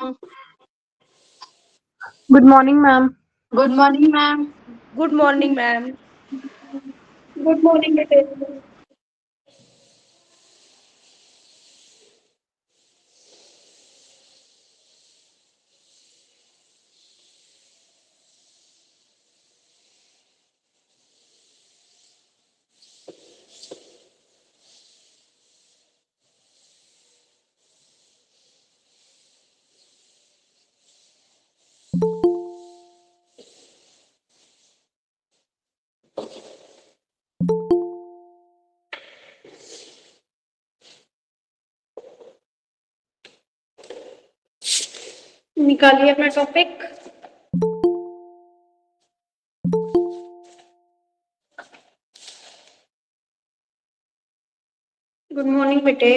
Good morning, ma'am. Good morning, ma'am. Good morning, ma'am. Good morning, Nitin. निकालिए अपना topic. Good morning बेटे।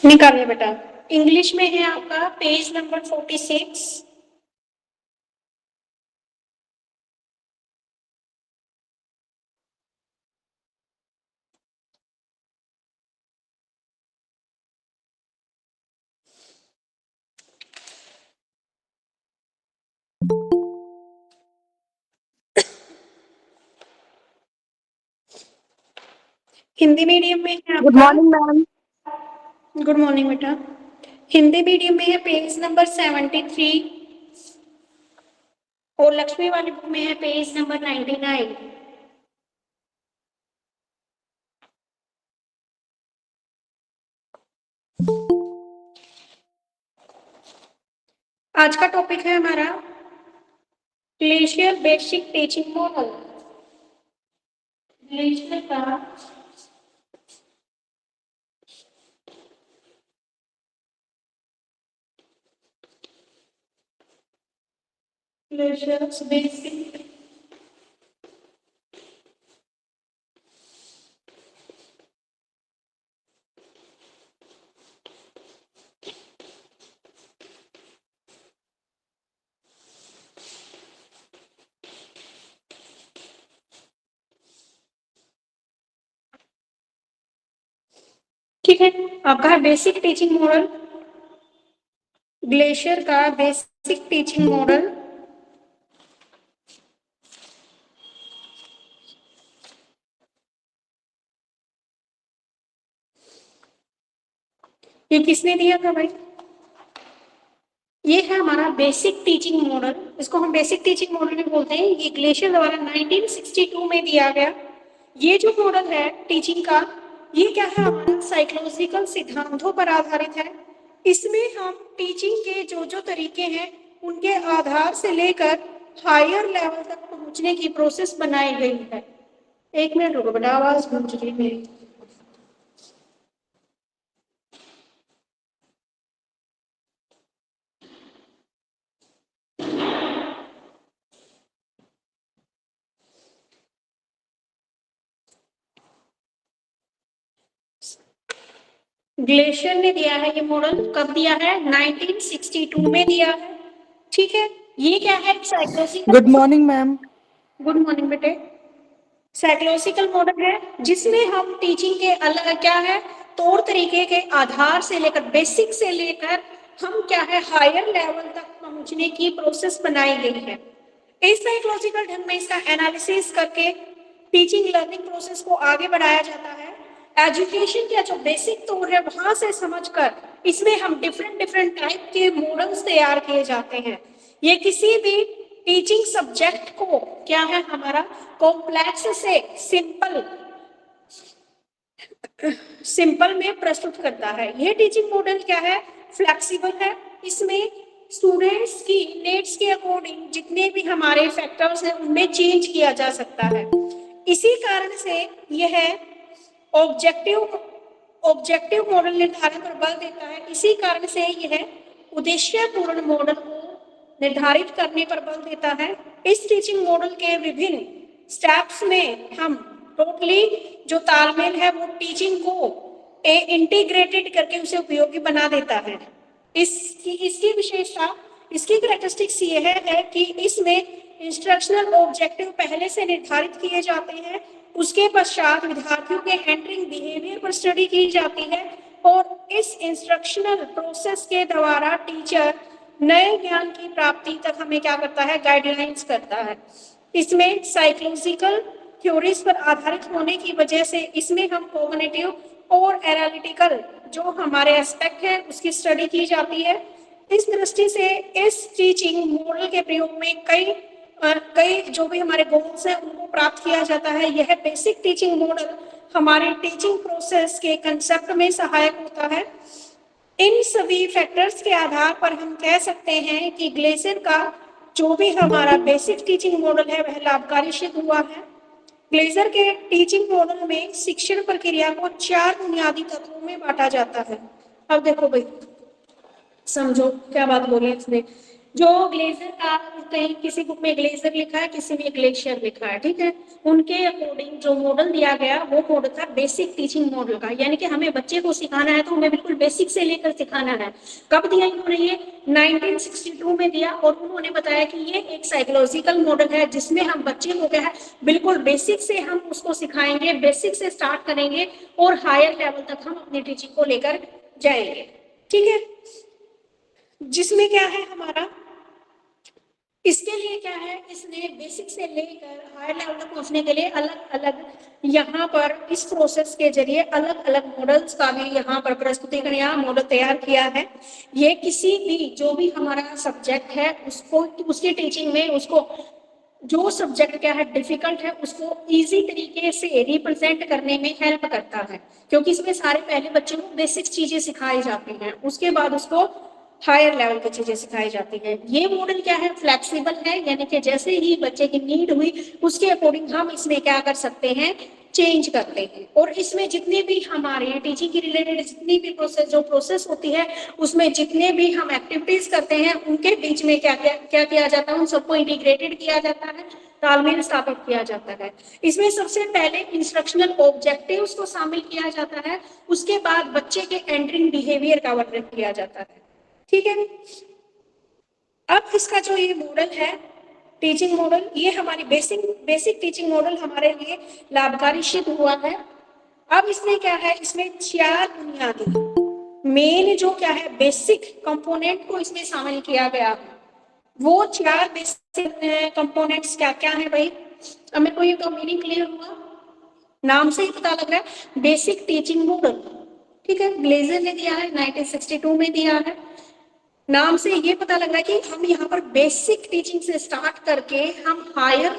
निकालिए बेटा। इंग्लिश में है आपका पेज नंबर 46। हिंदी मीडियम में है Good आपका। morning, ma'am. गुड मॉर्निंग बेटा। हिंदी मीडियम में है पेज नंबर 73 और लक्ष्मी वाली बुक में है पेज नंबर 99। आज का टॉपिक है हमारा glacier basic teaching model. Glacier का ग्लेशियर बेसिक ठीक है। आपका है बेसिक टीचिंग मॉडल। ग्लेशियर का बेसिक टीचिंग मॉडल ये किसने दिया था भाई? ये है हमारा बेसिक टीचिंग मॉडल। इसको हम बेसिक टीचिंग मॉडल भी बोलते हैं। ये ग्लेशियर द्वारा 1962 में दिया गया। ये जो मॉडल है टीचिंग का, ये क्या है हमारा साइकोलॉजिकल सिद्धांतों पर आधारित है। इसमें हम टीचिंग के जो जो तरीके हैं उनके आधार से लेकर हायर लेवल तक पहुंचने की प्रोसेस बनाई गई है। एक मिनट रुको बेटा, आवाज गूंज रही है मेरी। ग्लेशियर ने दिया है ये मॉडल, कब दिया है? 1962 में दिया है। ठीक है, ये क्या है? Psychological. Good morning ma'am. Good morning बेटे। साइकोलॉजिकल मॉडल है जिसमें हम टीचिंग के अलग क्या है, तौर तरीके के आधार से लेकर, बेसिक से लेकर हम क्या है हायर लेवल तक पहुंचने की प्रोसेस बनाई गई है। इस साइकोलॉजिकल ढंग में इसका एनालिसिस करके टीचिंग लर्निंग प्रोसेस को आगे बढ़ाया जाता है। एजुकेशन का जो बेसिक तौर है वहां से समझकर इसमें हम डिफरेंट डिफरेंट टाइप के मॉडल्स तैयार किए जाते हैं। ये किसी भी टीचिंग सब्जेक्ट को क्या है हमारा कॉम्प्लेक्स से सिंपल में प्रस्तुत करता है। यह टीचिंग मॉडल क्या है? फ्लेक्सिबल है। इसमें स्टूडेंट्स की नीड्स के अकॉर्डिंग जितने भी हमारे फैक्टर्स हैं उनमें चेंज किया जा सकता है। इसी कारण से यह ऑब्जेक्टिव मॉडल निर्धारण पर बल देता है। इसी कारण से यह उद्देश्यपूर्ण मॉडल को निर्धारित करने पर बल देता है। इस टीचिंग मॉडल के विभिन्न स्टेप्स में हम टोटली जो तालमेल है वो टीचिंग को इंटीग्रेटेड करके उसे उपयोगी बना देता है। इसकी विशेषता, इसकी कैरेक्टरिस्टिक्स ये है कि इसमें इंस्ट्रक्शनल ऑब्जेक्टिव पहले से निर्धारित किए जाते हैं, उसके पश्चात विद्यार्थियों के एंटरिंग बिहेवियर पर स्टडी की जाती है और इस इंस्ट्रक्शनल प्रोसेस के द्वारा टीचर नए ज्ञान की प्राप्ति तक हमें क्या करता है? गाइडलाइंस करता है। इसमें साइकोलॉजिकल थ्योरीज पर आधारित होने की वजह से इसमें हम कॉग्निटिव और एनालिटिकल जो हमारे एस्पेक्ट है उसकी स्टडी की जाती है। इस दृष्टि से इस टीचिंग मॉडल के प्रयोग में कई जो भी हमारे गोल्स हैं उनको प्राप्त किया जाता है। यह बेसिक टीचिंग मॉडल हमारे टीचिंग प्रोसेस के कंसेप्ट में सहायक होता है। इन सभी फैक्टर्स के आधार पर हम कह सकते हैं कि ग्लेशियर का जो भी हमारा बेसिक टीचिंग मॉडल है वह लाभकारी सिद्ध हुआ है। ग्लेशियर के टीचिंग मॉडल में शिक्षण प्रक्रिया को 4 बुनियादी तत्वों में बांटा जाता है। अब देखो भाई, समझो क्या बात बोली इसमें। जो ग्लेशियर का, कहीं किसी बुक में ग्लेशियर लिखा है, किसी में ग्लेशियर लिखा है, ठीक है। उनके अकॉर्डिंग जो मॉडल दिया गया वो मॉडल था बेसिक टीचिंग मॉडल का, यानी कि हमें बच्चे को सिखाना है तो हमें बिल्कुल बेसिक से लेकर सिखाना है। कब दिया इन्होंने? ये 1962 में दिया और उन्होंने बताया कि ये एक साइकोलॉजिकल मॉडल है जिसमें हम बच्चे को क्या है बिल्कुल बेसिक से हम उसको सिखाएंगे, बेसिक से स्टार्ट करेंगे और हायर लेवल तक हम अपनी टीचिंग को लेकर जाएंगे। ठीक है, जिसमें क्या है हमारा, इसके लिए क्या है, इसने बेसिक से लेकर हायर लेवल तक पहुंचने के लिए अलग अलग यहाँ पर इस प्रोसेस के जरिए अलग अलग मॉडल्स का भी यहाँ पर प्रस्तुतिकरण या मॉडल तैयार किया है। ये किसी भी जो भी हमारा सब्जेक्ट है उसको, उसकी टीचिंग में उसको जो सब्जेक्ट क्या है डिफिकल्ट है उसको इजी तरीके से रिप्रेजेंट करने में हेल्प करता है, क्योंकि इसमें सारे पहले बच्चों को बेसिक चीजें सिखाई जाती हैं, उसके बाद उसको हायर लेवल की चीजें सिखाई जाती है। ये मॉडल क्या है? फ्लेक्सिबल है, यानी कि जैसे ही बच्चे की नीड हुई उसके अकॉर्डिंग हम इसमें क्या कर सकते हैं? चेंज करते हैं। और इसमें जितने भी हमारे टीचिंग की रिलेटेड जितनी भी प्रोसेस होती है उसमें जितने भी हम एक्टिविटीज करते हैं उनके बीच में क्या किया जाता है? उन सबको इंटीग्रेटेड किया जाता है, तालमेल स्थापित किया जाता है। इसमें सबसे पहले इंस्ट्रक्शनल ऑब्जेक्टिव्स को शामिल किया जाता है, उसके बाद बच्चे के एंटरिंग बिहेवियर का वर्णन किया जाता है। ठीक है, अब इसका जो ये मॉडल है टीचिंग मॉडल, ये हमारी बेसिक टीचिंग मॉडल हमारे लिए लाभकारी सिद्ध हुआ है। अब इसमें क्या है, इसमें 4 बुनियादी मेन जो क्या है बेसिक कंपोनेंट को इसमें शामिल किया गया है। वो 4 बेसिक कंपोनेंट्स क्या क्या है भाई? अब मेरे को ये तो मीनिंग क्लियर हुआ, नाम से ही पता लग रहा है बेसिक टीचिंग मॉडल। ठीक है, ग्लेशियर ने दिया है, 1962 में दिया है। नाम से ये पता लग रहा है कि हम यहाँ पर बेसिक टीचिंग से स्टार्ट करके हम हायर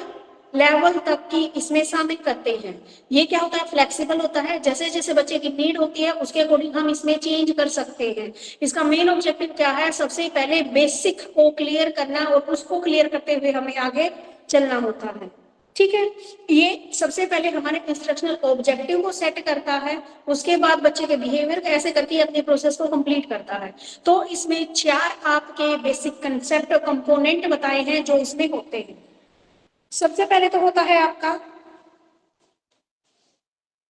लेवल तक की इसमें शामिल करते हैं। ये क्या होता है? फ्लेक्सिबल होता है, जैसे जैसे बच्चे की नीड होती है उसके अकॉर्डिंग हम इसमें चेंज कर सकते हैं। इसका मेन ऑब्जेक्टिव क्या है? सबसे पहले बेसिक को क्लियर करना और उसको क्लियर करते हुए हमें आगे चलना होता है। ठीक है, ये सबसे पहले हमारे इंस्ट्रक्शनल ऑब्जेक्टिव को सेट करता है, उसके बाद बच्चे के बिहेवियर कैसे करके अपने प्रोसेस को कंप्लीट करता है। तो इसमें 4 आपके बेसिक कंसेप्ट कंपोनेंट बताए हैं जो इसमें होते हैं। सबसे पहले तो होता है आपका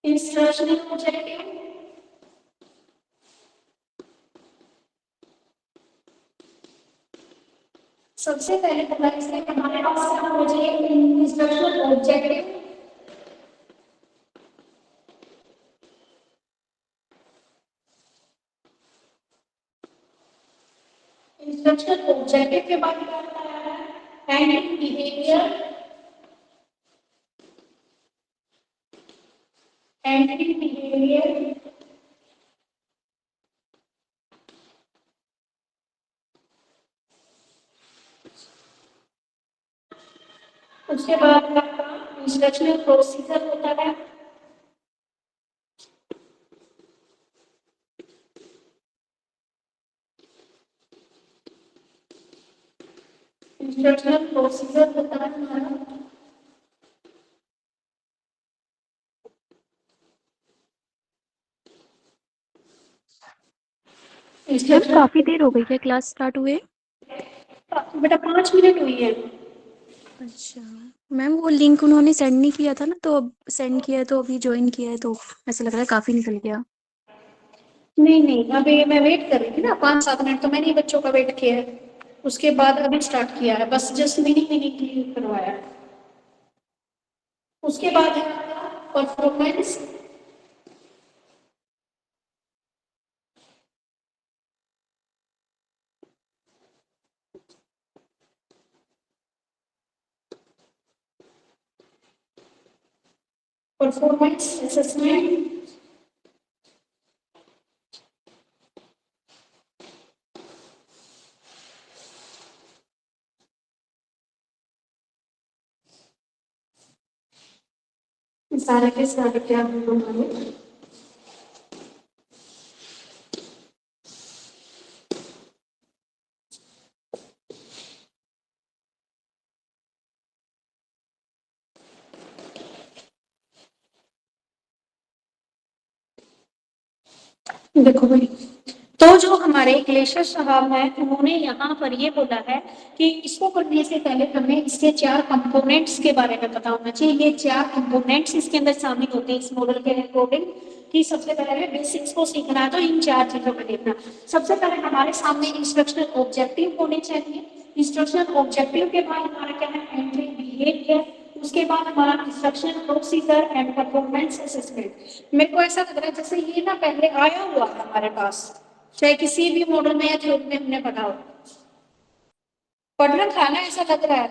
इंस्ट्रक्शनल ऑब्जेक्टिव, सबसे पहले बोला इसने हमारे पास क्या होना चाहिए, इंस्ट्रक्शनल ऑब्जेक्टिव। इंस्ट्रक्शनल ऑब्जेक्टिव के बाद क्या बताया है, हैंडलिंग बिहेवियर, हैंडलिंग बिहेवियर, उसके बाद आपका इंस्ट्रक्शनल प्रोसीजर होता है, इंस्ट्रक्शनल प्रोसीजर होता है हमारा। मैम काफी देर हो गई है क्लास स्टार्ट हुए। बेटा 5 मिनट हुई है। अच्छा मैम वो लिंक उन्होंने सेंड नहीं किया था ना, तो अब सेंड किया है तो अभी ज्वाइन किया है, तो ऐसा लग रहा है काफी निकल गया। नहीं नहीं, अभी मैं वेट कर रही थी ना 5-7 मिनट, तो मैंने बच्चों का वेट किया है, उसके बाद अभी स्टार्ट किया है, बस जस्ट मैंने क्लियर करवाया है। उसके बाद है परफॉर्मेंस, परफॉर्मेंस असेसमेंट, सारे के सारे क्या हमारे देखो भाई, तो जो हमारे ग्लेशियर साहब हैं उन्होंने यहाँ पर ये बोला है कि इसको करने से पहले हमें इसके 4 कंपोनेंट्स के बारे में पता होना चाहिए। ये 4 कंपोनेंट्स इसके अंदर शामिल होते हैं इस मॉडल के अकॉर्डिंग, कि सबसे पहले बेसिक्स को सीखना है तो इन 4 चीजों को देखना। सबसे पहले हमारे सामने इंस्ट्रक्शनल ऑब्जेक्टिव होने चाहिए। इंस्ट्रक्शनल ऑब्जेक्टिव के बाद हमारा क्या है, एंट्री बिहेवियर, उसके बाद हमारा instruction procedure and performance assessment. मेरे को ऐसा लग रहा है जैसे ये ना पहले आया हुआ है हमारे पास, चाहे किसी भी मॉडल में या थ्योरी में हमने पढ़ा हो, पढ़ रखा है ना, ऐसा लग रहा है।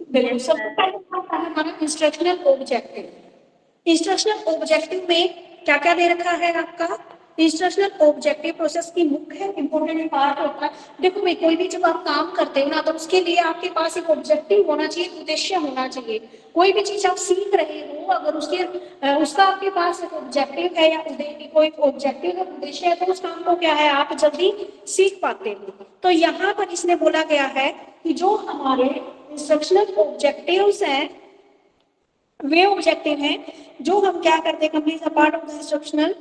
बिल्कुल, सबसे पहले आता है हमारा इंस्ट्रक्शनल ऑब्जेक्टिव। इंस्ट्रक्शनल ऑब्जेक्टिव में क्या क्या दे रखा है आपका, इंस्ट्रक्शनल ऑब्जेक्टिव प्रोसेस की मुख्य इंपोर्टेंट पार्ट होता है। देखो भाई, कोई भी जब आप काम करते हो ना, तो उसके लिए आपके पास एक ऑब्जेक्टिव होना चाहिए, उद्देश्य होना चाहिए। कोई भी चीज आप सीख रहे हो, अगर उसका आपके पास एक ऑब्जेक्टिव है या कोई ऑब्जेक्टिव या उद्देश्य है, तो उस काम को क्या है, आप जल्दी सीख पाते हो। तो यहाँ पर इसने बोला गया है कि जो हमारे इंस्ट्रक्शनल ऑब्जेक्टिव्स हैं, वे ऑब्जेक्टिव हैं जो हम क्या करते हैं, complete a part of the instructional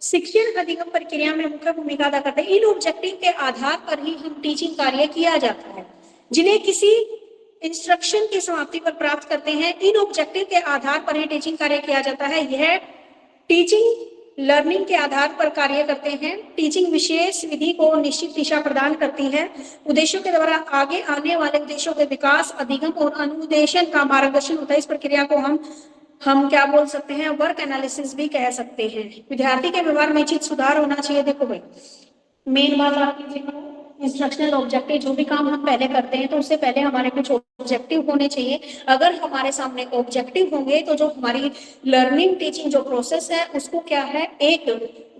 शिक्षण अधिगम प्रक्रिया में मुख्य भूमिका अदा करते हैं। इन ऑब्जेक्टिव के आधार पर ही हम टीचिंग कार्य किया जाता है, जिन्हें किसी इंस्ट्रक्शन की समाप्ति पर प्राप्त करते हैं। इन ऑब्जेक्टिव के आधार पर ही टीचिंग कार्य किया जाता है। यह टीचिंग लर्निंग के आधार पर कार्य करते हैं। टीचिंग विशेष विधि को निश्चित दिशा प्रदान करती है। उद्देश्यों के द्वारा आगे आने वाले उद्देश्यों के विकास, अधिगम और अनुदेशन का मार्गदर्शन होता है। इस प्रक्रिया को हम क्या बोल सकते हैं, वर्क एनालिसिस भी कह सकते हैं। विद्यार्थी के व्यवहार में उचित सुधार होना चाहिए। देखो भाई, मेन बात आपकी देखो, इंस्ट्रक्शनल ऑब्जेक्टिव, जो भी काम हम पहले करते हैं तो उससे पहले हमारे कुछ ऑब्जेक्टिव होने चाहिए। अगर हमारे सामने ऑब्जेक्टिव होंगे तो जो हमारी लर्निंग टीचिंग जो प्रोसेस है उसको क्या है, एक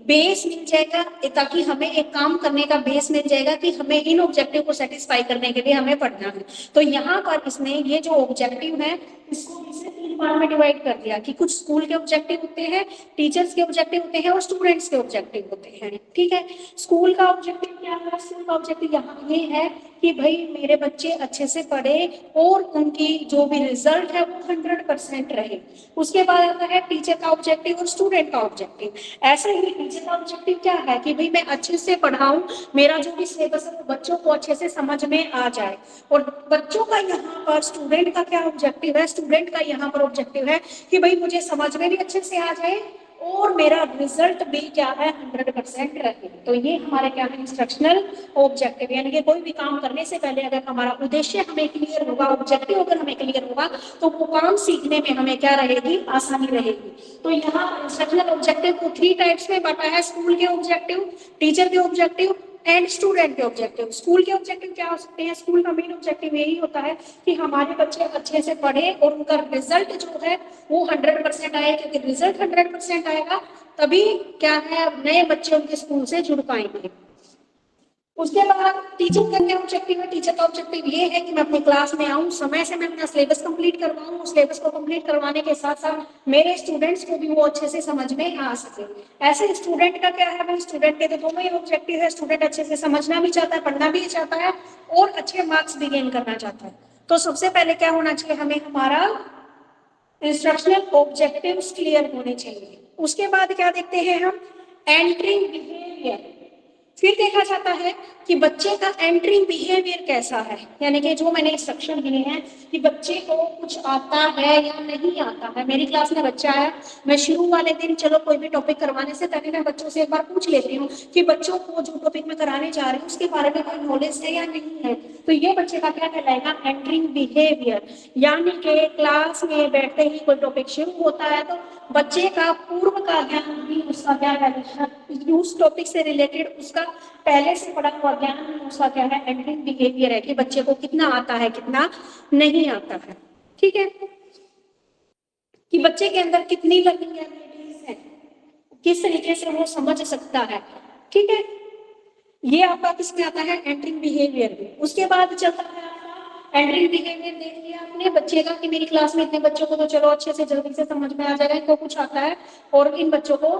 बेस मिल जाएगा, ताकि हमें एक काम करने का बेस मिल जाएगा कि हमें इन ऑब्जेक्टिव को सेटिस्फाई करने के लिए हमें पढ़ना है। तो यहाँ पर इसने ये जो ऑब्जेक्टिव है इसको इसे 3 पार्ट में डिवाइड कर दिया कि कुछ स्कूल के ऑब्जेक्टिव होते हैं, टीचर्स के ऑब्जेक्टिव होते हैं और स्टूडेंट्स के ऑब्जेक्टिव होते हैं। ठीक है, स्कूल का ऑब्जेक्टिव क्या है, स्कूल का ऑब्जेक्टिव यहाँ ये है कि भाई मेरे बच्चे अच्छे से पढ़े और उनकी जो भी रिजल्ट है वो 100% रहे। उसके बाद आता है टीचर का ऑब्जेक्टिव और स्टूडेंट का ऑब्जेक्टिव। ऐसे ही टीचर का ऑब्जेक्टिव क्या है कि भाई मैं अच्छे से पढ़ाऊं, मेरा जो भी सिलेबस है बच्चों को अच्छे से समझ में आ जाए। और बच्चों का यहाँ पर, स्टूडेंट का क्या ऑब्जेक्टिव है, स्टूडेंट का यहाँ पर ऑब्जेक्टिव है कि भाई मुझे समझ में भी अच्छे से आ जाए और मेरा रिजल्ट भी क्या है 100% रहे। तो ये हमारे क्या है इंस्ट्रक्शनल ऑब्जेक्टिव, यानी कि कोई भी काम करने से पहले अगर हमारा उद्देश्य हमें क्लियर होगा, ऑब्जेक्टिव अगर हमें क्लियर होगा, तो वो काम सीखने में हमें क्या रहेगी, आसानी रहेगी। तो यहाँ इंस्ट्रक्शनल ऑब्जेक्टिव को 3 टाइप्स में बांटा है, स्कूल के ऑब्जेक्टिव, टीचर के ऑब्जेक्टिव एंड स्टूडेंट के ऑब्जेक्टिव। स्कूल के ऑब्जेक्टिव क्या हो सकते हैं? स्कूल का मेन ऑब्जेक्टिव यही होता है कि हमारे बच्चे अच्छे से पढ़े और उनका रिजल्ट जो है वो 100% आए, क्योंकि रिजल्ट 100% आएगा तभी क्या है नए बच्चे उनके स्कूल से जुड़ पाएंगे। उसके बाद टीचिंग करने ऑब्जेक्टिव है। टीचर का ऑब्जेक्टिव ये है कि मैं अपनी क्लास में आऊं, समय से मैं अपना सिलेबस कंप्लीट करवाऊं, सिलेबस को कंप्लीट करवाने के साथ साथ मेरे स्टूडेंट्स को भी वो अच्छे से समझ में आ सके। ऐसे स्टूडेंट का क्या है, भाई स्टूडेंट के तो दोनों ही ऑब्जेक्टिव है, स्टूडेंट अच्छे से समझना भी चाहता है, पढ़ना भी चाहता है और अच्छे मार्क्स भी गेन करना चाहता है। तो सबसे पहले क्या होना चाहिए, हमें हमारा इंस्ट्रक्शनल ऑब्जेक्टिव्स क्लियर होने चाहिए। उसके बाद क्या देखते हैं हम, एंट्रिंग बिहेवियर। फिर देखा जाता है कि बच्चे का एंट्रिंग बिहेवियर कैसा है, यानी कि जो मैंने इंस्ट्रक्शन दिए हैं कि बच्चे को कुछ आता है या नहीं आता है। मेरी क्लास में बच्चा है, मैं शुरू वाले दिन चलो कोई भी टॉपिक करवाने से पहले मैं बच्चों से एक बार पूछ लेती हूँ कि बच्चों को जो टॉपिक में कराने जा रही हूँ उसके बारे में कोई नॉलेज है या नहीं है। तो ये बच्चे का क्या कहलाएगा, एंट्रिंग बिहेवियर। यानी कि क्लास में बैठते ही कोई टॉपिक शुरू होता है तो बच्चे का पूर्व का ज्ञान भी उसका क्या है, उस टॉपिक से रिलेटेड उसका पहले से पढ़ा हुआ ज्ञान भी उसका क्या है, एंट्रिंग बिहेवियर है कि बच्चे को कितना आता है कितना नहीं आता है। ठीक है, कि बच्चे के अंदर कितनी लर्निंग एबिलिटीज है, किस तरीके से वो समझ सकता है। ठीक है, ये आपका किसमें आता है, एंट्रिंग बिहेवियर में। उसके बाद चलता है आपका एंट्रिंग बिहेवियर। देख लिया आपने बच्चे का कि मेरी क्लास में इतने बच्चों को तो चलो अच्छे से जल्दी से समझ में आ जाएगा, इनको कुछ आता है और इन बच्चों को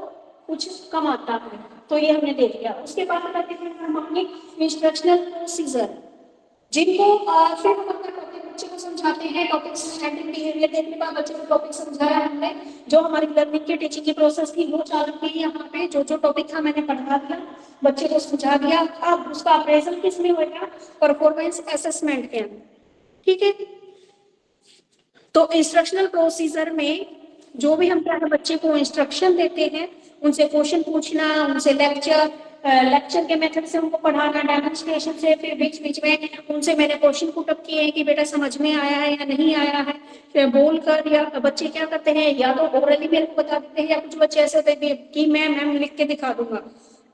कुछ कम आता है, तो ये हमने देख लिया। उसके बाद करते हैं हम अपनी इंस्ट्रक्शनल प्रोसीजर, जिनको फिर हम अपना टॉपिक बच्चे को समझाते हैं। टॉपिक एंट्रिंग बिहेवियर देखने के बाद बच्चे को टॉपिक समझाया हमने, जो हमारी लर्निंग की टीचिंग की प्रोसेस थी वो चालू की। यहाँ पे जो जो टॉपिक था मैंने पढ़ा दिया, बच्चे को समझा दिया। अब उसका अप्रेजल किस में होगा, परफॉर्मेंस असेसमेंट के अंदर। ठीक है, तो इंस्ट्रक्शनल प्रोसीजर में जो भी हम क्या है बच्चे को इंस्ट्रक्शन देते हैं, उनसे क्वेश्चन पूछना, उनसे लेक्चर के मेथड से उनको पढ़ाना, डेमोन्स्ट्रेशन से, फिर बीच बीच में उनसे मैंने क्वेश्चन पुट अप किए हैं कि बेटा समझ में आया है या नहीं आया है। फिर बोल कर या बच्चे क्या करते हैं, या तो ओरली मेरे को बता देते हैं, या कुछ बच्चे ऐसे होते हैं कि मैम लिख के दिखा दूंगा,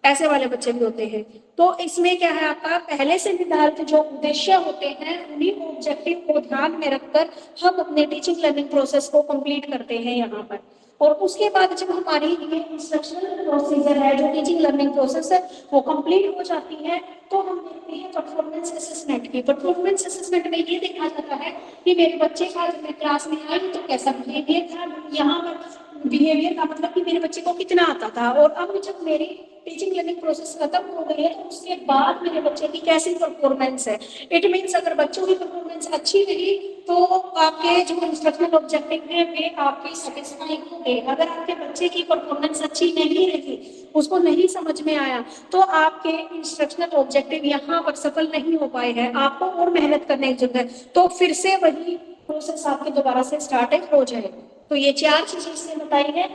ऐसे वाले बच्चे भी होते हैं। तो इसमें क्या है, आपका पहले से निर्धारित जो उद्देश्य होते हैं उन्हीं ऑब्जेक्टिव को ध्यान में रखकर हम अपने टीचिंग लर्निंग प्रोसेस को कंप्लीट करते हैं यहाँ पर। और उसके बाद जब हमारी ये इंस्ट्रक्शनल प्रोसीजर है, जो टीचिंग लर्निंग प्रोसेस है, वो कंप्लीट हो जाती है, तो हम देखते हैं परफॉर्मेंस असेसमेंट की। परफॉर्मेंस असेसमेंट में ये देखा जाता है कि मेरे बच्चे का जब मैं क्लास में आई तो कैसा बिहेवियर था। यहाँ पर बिहेवियर का मतलब कि मेरे बच्चे को कितना आता था, और अब जब मेरी टीचिंग लर्निंग प्रोसेस खत्म हो गई है तो उसके बाद मेरे बच्चे की कैसी परफॉर्मेंस है। इट मीन्स अगर बच्चों की परफॉर्मेंस अच्छी रही तो आपके जो इंस्ट्रक्शनल ऑब्जेक्टिव है वे आपके सेटिस्फाई होंगे। अगर आपके बच्चे की परफॉर्मेंस अच्छी नहीं रही, उसको नहीं समझ में आया, तो आपके इंस्ट्रक्शनल ऑब्जेक्टिव यहाँ पर सफल नहीं हो पाए हैं, आपको और मेहनत करने की जरूरत है। तो फिर से वही प्रोसेस आपके दोबारा से स्टार्ट हो जाए। तो ये 4 चीजें इसने बताई है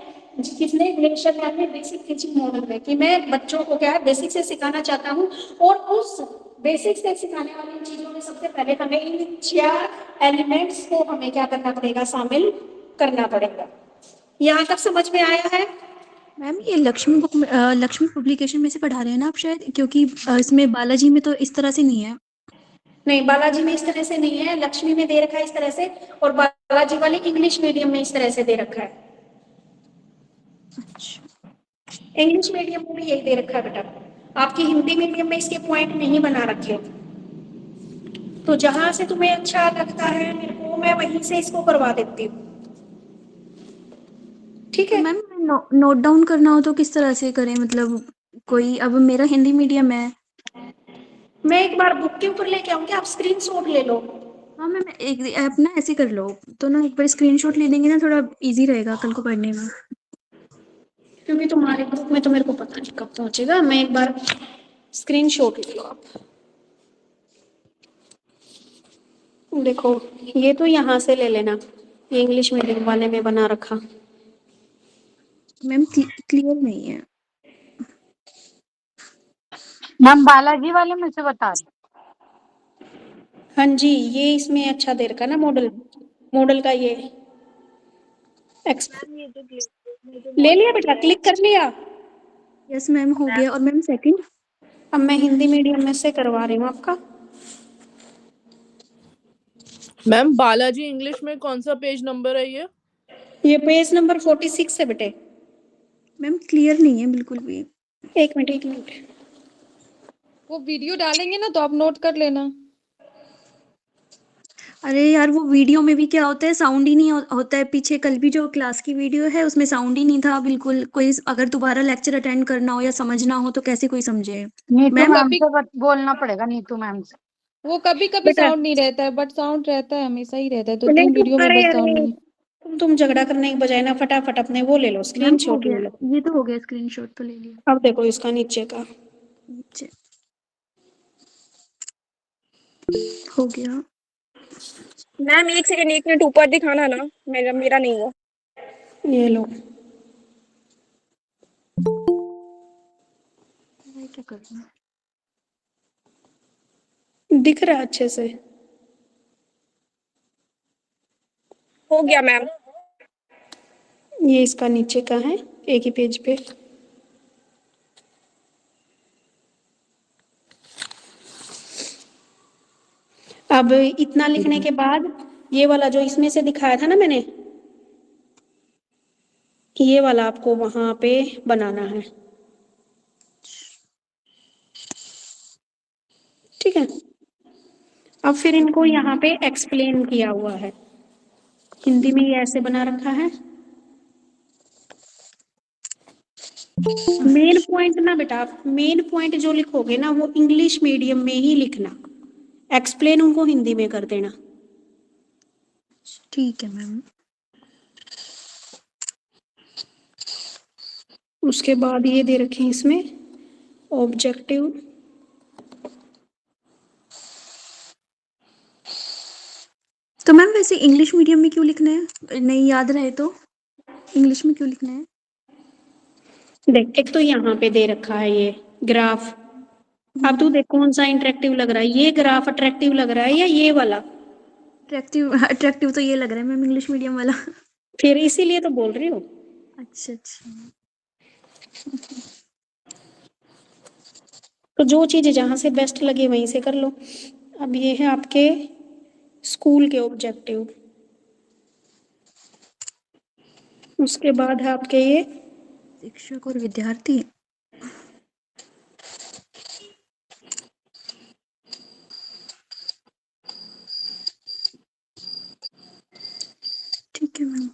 किसने, ग्लेशियर लैब में बेसिक टीचिंग मॉडल में, कि मैं बच्चों को क्या है बेसिक से सिखाना चाहता हूँ, और उस बेसिक से सिखाने वाली चीजों में सबसे पहले हमें इन 4 एलिमेंट्स को हमें क्या करना पड़ेगा, शामिल करना पड़ेगा। यहाँ तक समझ में आया है? मैम ये लक्ष्मी पब्लिकेशन में से पढ़ा रहे हैं ना आप शायद, क्योंकि इसमें बालाजी में तो इस तरह से नहीं है। नहीं, बालाजी में इस तरह से नहीं है, लक्ष्मी में दे रखा है इस तरह से, और बालाजी वाले इंग्लिश मीडियम में इस तरह से दे रखा है। अच्छा, इंग्लिश मीडियम में भी यही दे रखा है बेटा, आपकी हिंदी मीडियम में इसके पॉइंट नहीं बना रखे। तो जहां से तुम्हें अच्छा लगता है मेरे को, मैं वहीं से इसको करवा देती हूँ। ठीक तो है, मैम नोट डाउन करना हो तो किस तरह से करें, मतलब कोई, अब मेरा हिंदी मीडियम है। मैं एक बार बुक के ऊपर लेके आऊंगी, आप स्क्रीनशॉट ले लो। हाँ मैम, एक ऐप ना ऐसे कर लो तो ना, एक बार स्क्रीनशॉट ले लेंगे ना, थोड़ा इजी रहेगा कल को पढ़ने में। क्योंकि तुम्हारे ग्रुप में तो मेरे को पता नहीं कब पहुंचेगा, मैं एक बार स्क्रीनशॉट ले लो आप। देखो, ये तो यहाँ से ले लेना, ये इंग्लिश मीडियम वाले में बना रखा। मैम क्लियर नहीं है। मैम बालाजी वाले में से बता रही हाँ जी, ये इसमें अच्छा दे रखा है ना मॉडल, मॉडल का ये मैम ये जो जो ले लिया मॉडल बेटा, है। क्लिक कर लिया। यस मैम हो गया। और मैम सेकंड। अब मैं हिंदी मीडियम में से करवा रही हूँ आपका। मैम बालाजी इंग्लिश में कौन सा पेज नंबर है ये पेज नंबर 46 है बेटे। मैम क्लियर नहीं है बिल्कुल भी। एक मिनट एक मिनट। वो वीडियो डालेंगे ना तो आप नोट कर लेना। अरे यार वो वीडियो में भी क्या होता है, साउंड ही नहीं होता है पीछे। कल भी जो क्लास की वीडियो है उसमें साउंड ही नहीं था बिल्कुल। कोई अगर दोबारा लेक्चर अटेंड करना हो या समझना हो तो कैसे कोई समझे। नीतू मैम मैम कभी से बोलना पड़ेगा, नीतू मैम से। वो कभी कभी बेटा साउंड नहीं रहता है, बट साउंड रहता है, हमेशा ही रहता है। दो नहीं तीन तुम, वीडियो में अरे बस साउंड अरे नहीं है। तुम झगड़ा करने के बजाय ना फटाफट अपने वो ले लो, मैम हो स्क्रीनशॉट ले गया, लो। ये तो हो गया, स्क्रीनशॉट तो ले लिया। अब देखो इसका नीचे का। नीचे हो गया। मैम 1 सेकंड 1 मिनट ऊपर दिखाना ना, मेरा मेरा नहीं हुआ। ये लो। मैं क्या करूँ। दिख रहा है अच्छे से? हो गया मैम। ये इसका नीचे का है, एक ही पेज पे। अब इतना लिखने के बाद ये वाला जो इसमें से दिखाया था ना मैंने, ये वाला आपको वहां पे बनाना है। ठीक है। अब फिर इनको यहाँ पे एक्सप्लेन किया हुआ है, हिंदी में ये ऐसे बना रखा है। मेन पॉइंट ना बेटा, मेन पॉइंट जो लिखोगे ना वो इंग्लिश मीडियम में ही लिखना, एक्सप्लेन उनको हिंदी में कर देना। ठीक है मैम। उसके बाद ये दे रखे हैं इसमें ऑब्जेक्टिव। तो मैम वैसे इंग्लिश मीडियम में क्यों लिखना है, नहीं याद रहे तो इंग्लिश में क्यों लिखना है। देख, एक तो यहाँ पे दे रखा है ये ग्राफ। अब तू देख कौन सा इंटरेक्टिव लग रहा है, ये ग्राफ अट्रैक्टिव लग रहा है या ये वाला? अट्रैक्टिव अट्रैक्टिव तो ये लग रहा है मैम, इंग्लिश मीडियम वाला। फिर इसीलिए तो बोल रही हूँ। अच्छा अच्छा। तो जो चीज जहां से बेस्ट लगे वहीं से कर लो। अब ये है आपके स्कूल के ऑब्जेक्टिव। उसके बाद है आपके ये शिक्षक और विद्यार्थी। ठीक है मैम।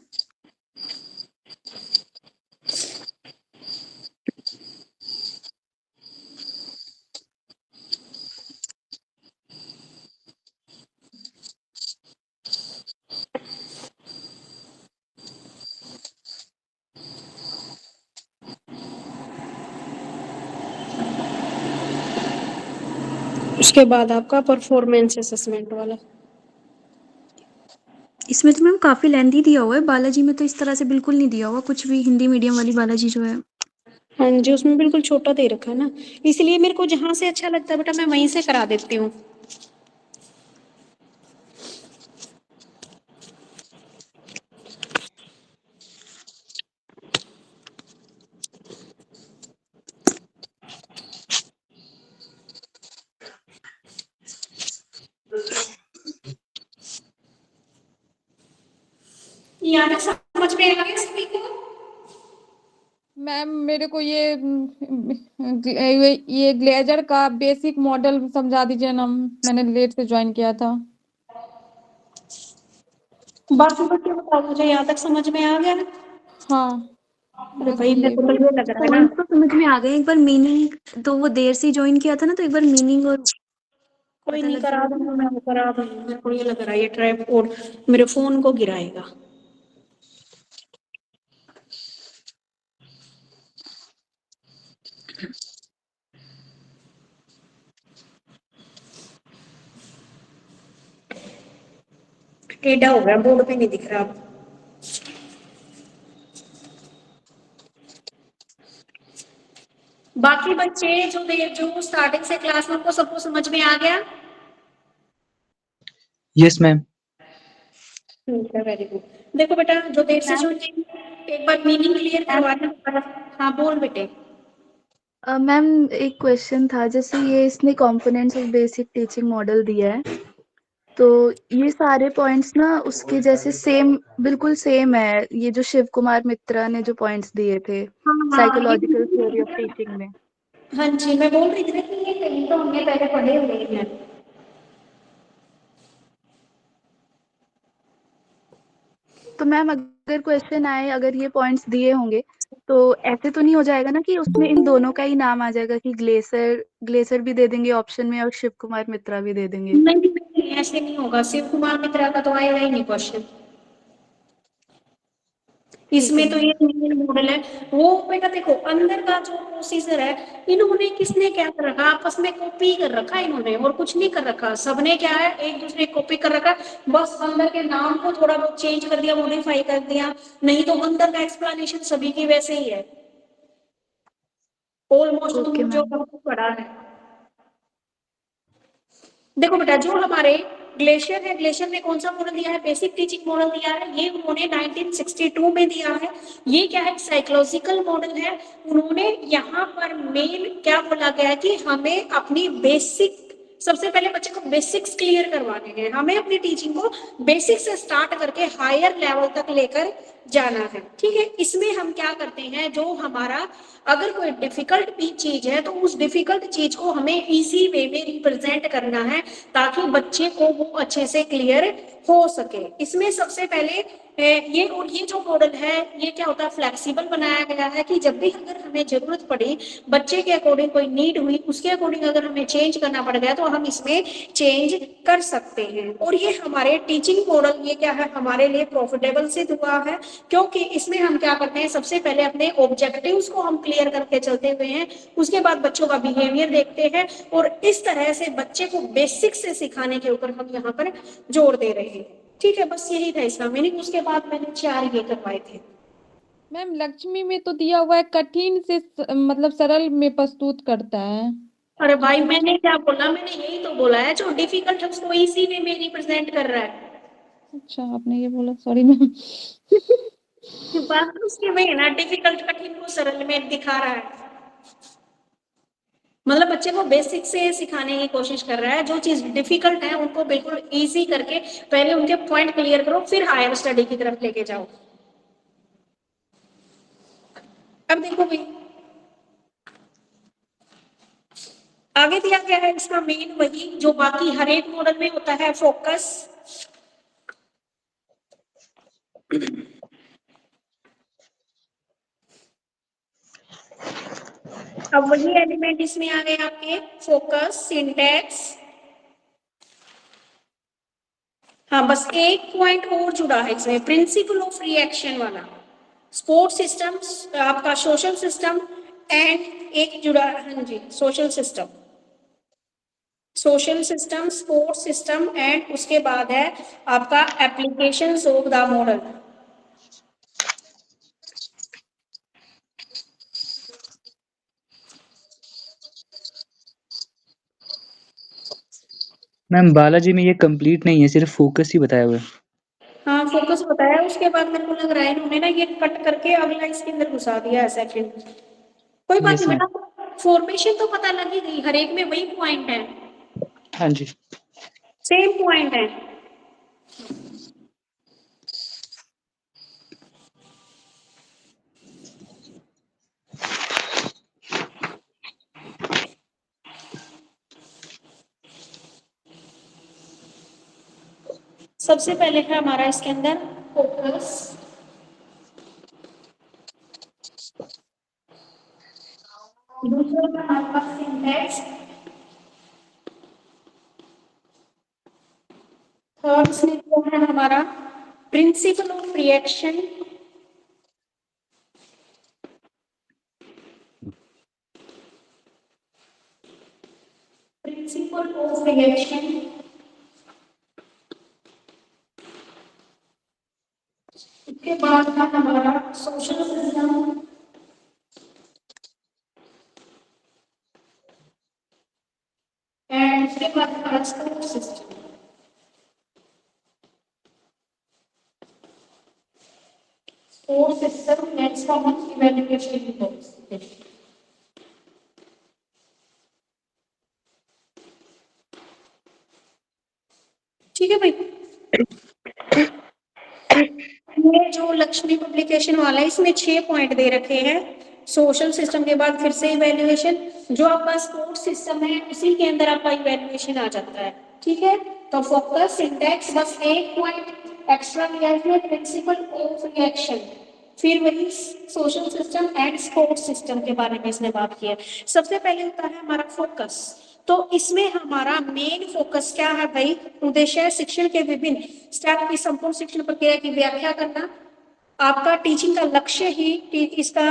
उसके बाद आपका परफॉर्मेंस असेसमेंट वाला। इसमें तो मैम काफी लेंथी दिया हुआ है, बालाजी में तो इस तरह से बिल्कुल नहीं दिया हुआ कुछ भी। हिंदी मीडियम वाली बालाजी जो है। हाँ जी, उसमें बिल्कुल छोटा दे रखा है ना, इसलिए मेरे को जहां से अच्छा लगता है बेटा मैं वहीं से करा देती हूँ। ये आगे समझ में आ गया सभी को? मैम मेरे को ये ग्लेजर का बेसिक मॉडल समझा दीजिए ना, मैंने लेट से ज्वाइन किया था। बाकी बच्चे बताओ, मुझे यहाँ तक समझ में आ गया? हाँ अरे बस भाई मेरे ये को तो ये लग रहा है ना। पॉइंट तो समझ में आ गए, एक बार मीनिंग तो वो देर से ज्वाइन किया था ना, तो एक बार मीनिंग और कोई पता नहीं, लग करा जाएगा दूंगा ना। मैं, वो करा दूंगी। मेरे को ये लग रहा है ये ट्राइपॉड मेरे फोन को गिराएगा। टेढ़ा हो गया, बोर्ड पे नहीं दिख रहा अब। बाकी बच्चे जो स्टार्टिंग से क्लास में, उनको सबको समझ में आ गया? Yes ma'am. ठीक है, वेरी गुड। देखो बेटा, जो देर से जो एक बार मीनिंग क्लियर करवाना। हाँ बोल बेटे। मैम एक क्वेश्चन था, जैसे ये इसने components of basic teaching model दिया है, तो ये सारे पॉइंट्स ना उसके जैसे सेम, बिल्कुल सेम है, ये जो शिव कुमार मित्रा ने जो पॉइंट्स दिए थे हाँ साइकोलॉजिकल थ्योरी ऑफ टीचिंग में। हाँ जी, मैं बोल रही थी ना कि ये कहीं तो हमने पहले पढ़े हुए हैं। तो मैम अगर क्वेश्चन आए, अगर ये पॉइंट्स दिए होंगे, तो ऐसे तो नहीं हो जाएगा ना कि उसमें इन दोनों का ही नाम आ जाएगा कि ग्लेसर ग्लेसर भी दे देंगे ऑप्शन में और शिव कुमार मित्रा भी दे देंगे? नहीं नहीं, ऐसे नहीं होगा। शिव कुमार मित्रा का तो आएगा ही नहीं क्वेश्चन। इसमें तो ये इंडियन मॉडल है। वो बेटा देखो, अंदर का जो प्रोसीजर है, इन्होंने किसने क्या कर रखा, आपस में कॉपी कर रखा इन्होंने, और कुछ नहीं कर रखा। सबने क्या है, एक दूसरे कॉपी कर रखा, बस अंदर के नाम को थोड़ा बहुत चेंज कर दिया, मॉडिफाई कर दिया, नहीं तो अंदर का एक्सप्लेनेशन सभी की वैसे ही है ऑलमोस्ट, ओके तुम जो मैम। पढ़ा है। देखो बेटा, जो हमारे ग्लेशियर है, ग्लेशियर ने कौन सा मॉडल दिया है, बेसिक टीचिंग मॉडल दिया है। ये उन्होंने 1962 में दिया है। ये क्या है, साइकोलॉजिकल मॉडल है। उन्होंने यहाँ पर मेन क्या बोला गया है कि हमें अपनी बेसिक, सबसे पहले बच्चे को बेसिक्स क्लियर करवाने हैं, हमें अपनी टीचिंग को बेसिक से स्टार्ट करके हायर लेवल तक लेकर जाना है। ठीक है, इसमें हम क्या करते हैं, जो हमारा अगर कोई डिफिकल्ट भी चीज है, तो उस डिफिकल्ट चीज को हमें इजी वे में रिप्रेजेंट करना है, ताकि बच्चे को वो अच्छे से क्लियर हो सके। इसमें सबसे पहले ये जो मॉडल है, ये क्या होता है, फ्लेक्सिबल बनाया गया है कि जब भी अगर हमें जरूरत पड़ी, बच्चे के अकॉर्डिंग कोई नीड हुई, उसके अकॉर्डिंग अगर हमें चेंज करना पड़ गया, तो हम इसमें चेंज कर सकते हैं। और ये हमारे टीचिंग मॉडल, ये क्या है, हमारे लिए प्रॉफिटेबल सिद्ध हुआ है, क्योंकि इसमें हम क्या करते हैं, सबसे पहले अपने ऑब्जेक्टिव्स को हम क्लियर करके चलते हुए हैं, उसके बाद बच्चों का बिहेवियर देखते हैं, और इस तरह से बच्चे को बेसिक से सिखाने के ऊपर हम यहाँ पर जोर दे रहे हैं। ठीक है, बस यही था इसका मीनिंग। उसके बाद मैंने 4 ये करवाए थे। मैम लक्ष्मी में तो दिया हुआ है कठिन से मतलब सरल में प्रस्तुत करता है। अरे भाई, मैंने क्या बोला, मैंने यही तो बोला है, जो डिफिकल्ट है उसको इजी वे में रिप्रेजेंट कर रहा है। अच्छा, आपने ये बोला, सॉरी मैम। बात तो उसकी वही है ना, डिफिकल्ट कठिन को सरल में दिखा रहा है, मतलब बच्चे को बेसिक से सिखाने की कोशिश कर रहा है। जो चीज डिफिकल्ट है उनको बिल्कुल इजी करके पहले उनके पॉइंट क्लियर करो, फिर हायर स्टडी की तरफ लेके जाओ। अब देखो भाई, आगे दिया गया है इसका मेन वही जो बाकी हर एक मॉडल में होता है, फोकस। अब वही एलिमेंट इसमें आ गए आपके, फोकस, सिंटैक्स। हाँ, बस एक पॉइंट और जुड़ा है इसमें, प्रिंसिपल ऑफ रिएक्शन वाला। स्पोर्ट सिस्टम, आपका सोशल सिस्टम, एंड एक जुड़ा, हाँ जी, social system, social system, support system, and उसके बाद है आपका applications of the model. Ma'am Balaji में ये कंप्लीट नहीं है, सिर्फ फोकस ही बताया हुआ है। हाँ, फोकस बताया, उसके बाद मेरे को लग रहा है इन्होंने ना ये कट करके अगला इसके अंदर घुसा दिया है सेकंड। कोई बात यस नहीं मैम। बेटा, फॉर्मेशन तो पता लग ही गई, हर एक में वही पॉइंट है, हाँ जी। सेम पॉइंट है। सबसे पहले है हमारा इसके अंदर फोकस, दूसरा है हमारे पास सिंटैक्स, थर्ड इसमें जो है हमारा principal of reaction, principal of reaction, उसके बाद है हमारा सोशल सिस्टम, हमारा score system. Score system next common evaluation method. ठीक है भाई, ये जो लक्ष्मी पब्लिकेशन वाला है इसमें 6 पॉइंट दे रखे हैं। सोशल सिस्टम के बाद फिर से इवैल्यूएशन, जो आपका स्पोर्ट्स सिस्टम है उसी के अंदर आपका इवैल्यूएशन आ जाता है। ठीक है, तो फोकस, सिंटैक्स, बस एक पॉइंट एक्स्ट्रा लिया है, प्रिंसिपल ऑफ रिएक्शन, फिर वही social system and sports system के बारे में इसने बात की है। सबसे पहले होता है हमारा फोकस, तो इसमें हमारा मेन फोकस क्या है भाई? उद्देश्य है शिक्षण के विभिन्न स्टेप की संपूर्ण शिक्षण प्रक्रिया की व्याख्या करना। आपका टीचिंग का लक्ष्य ही इसका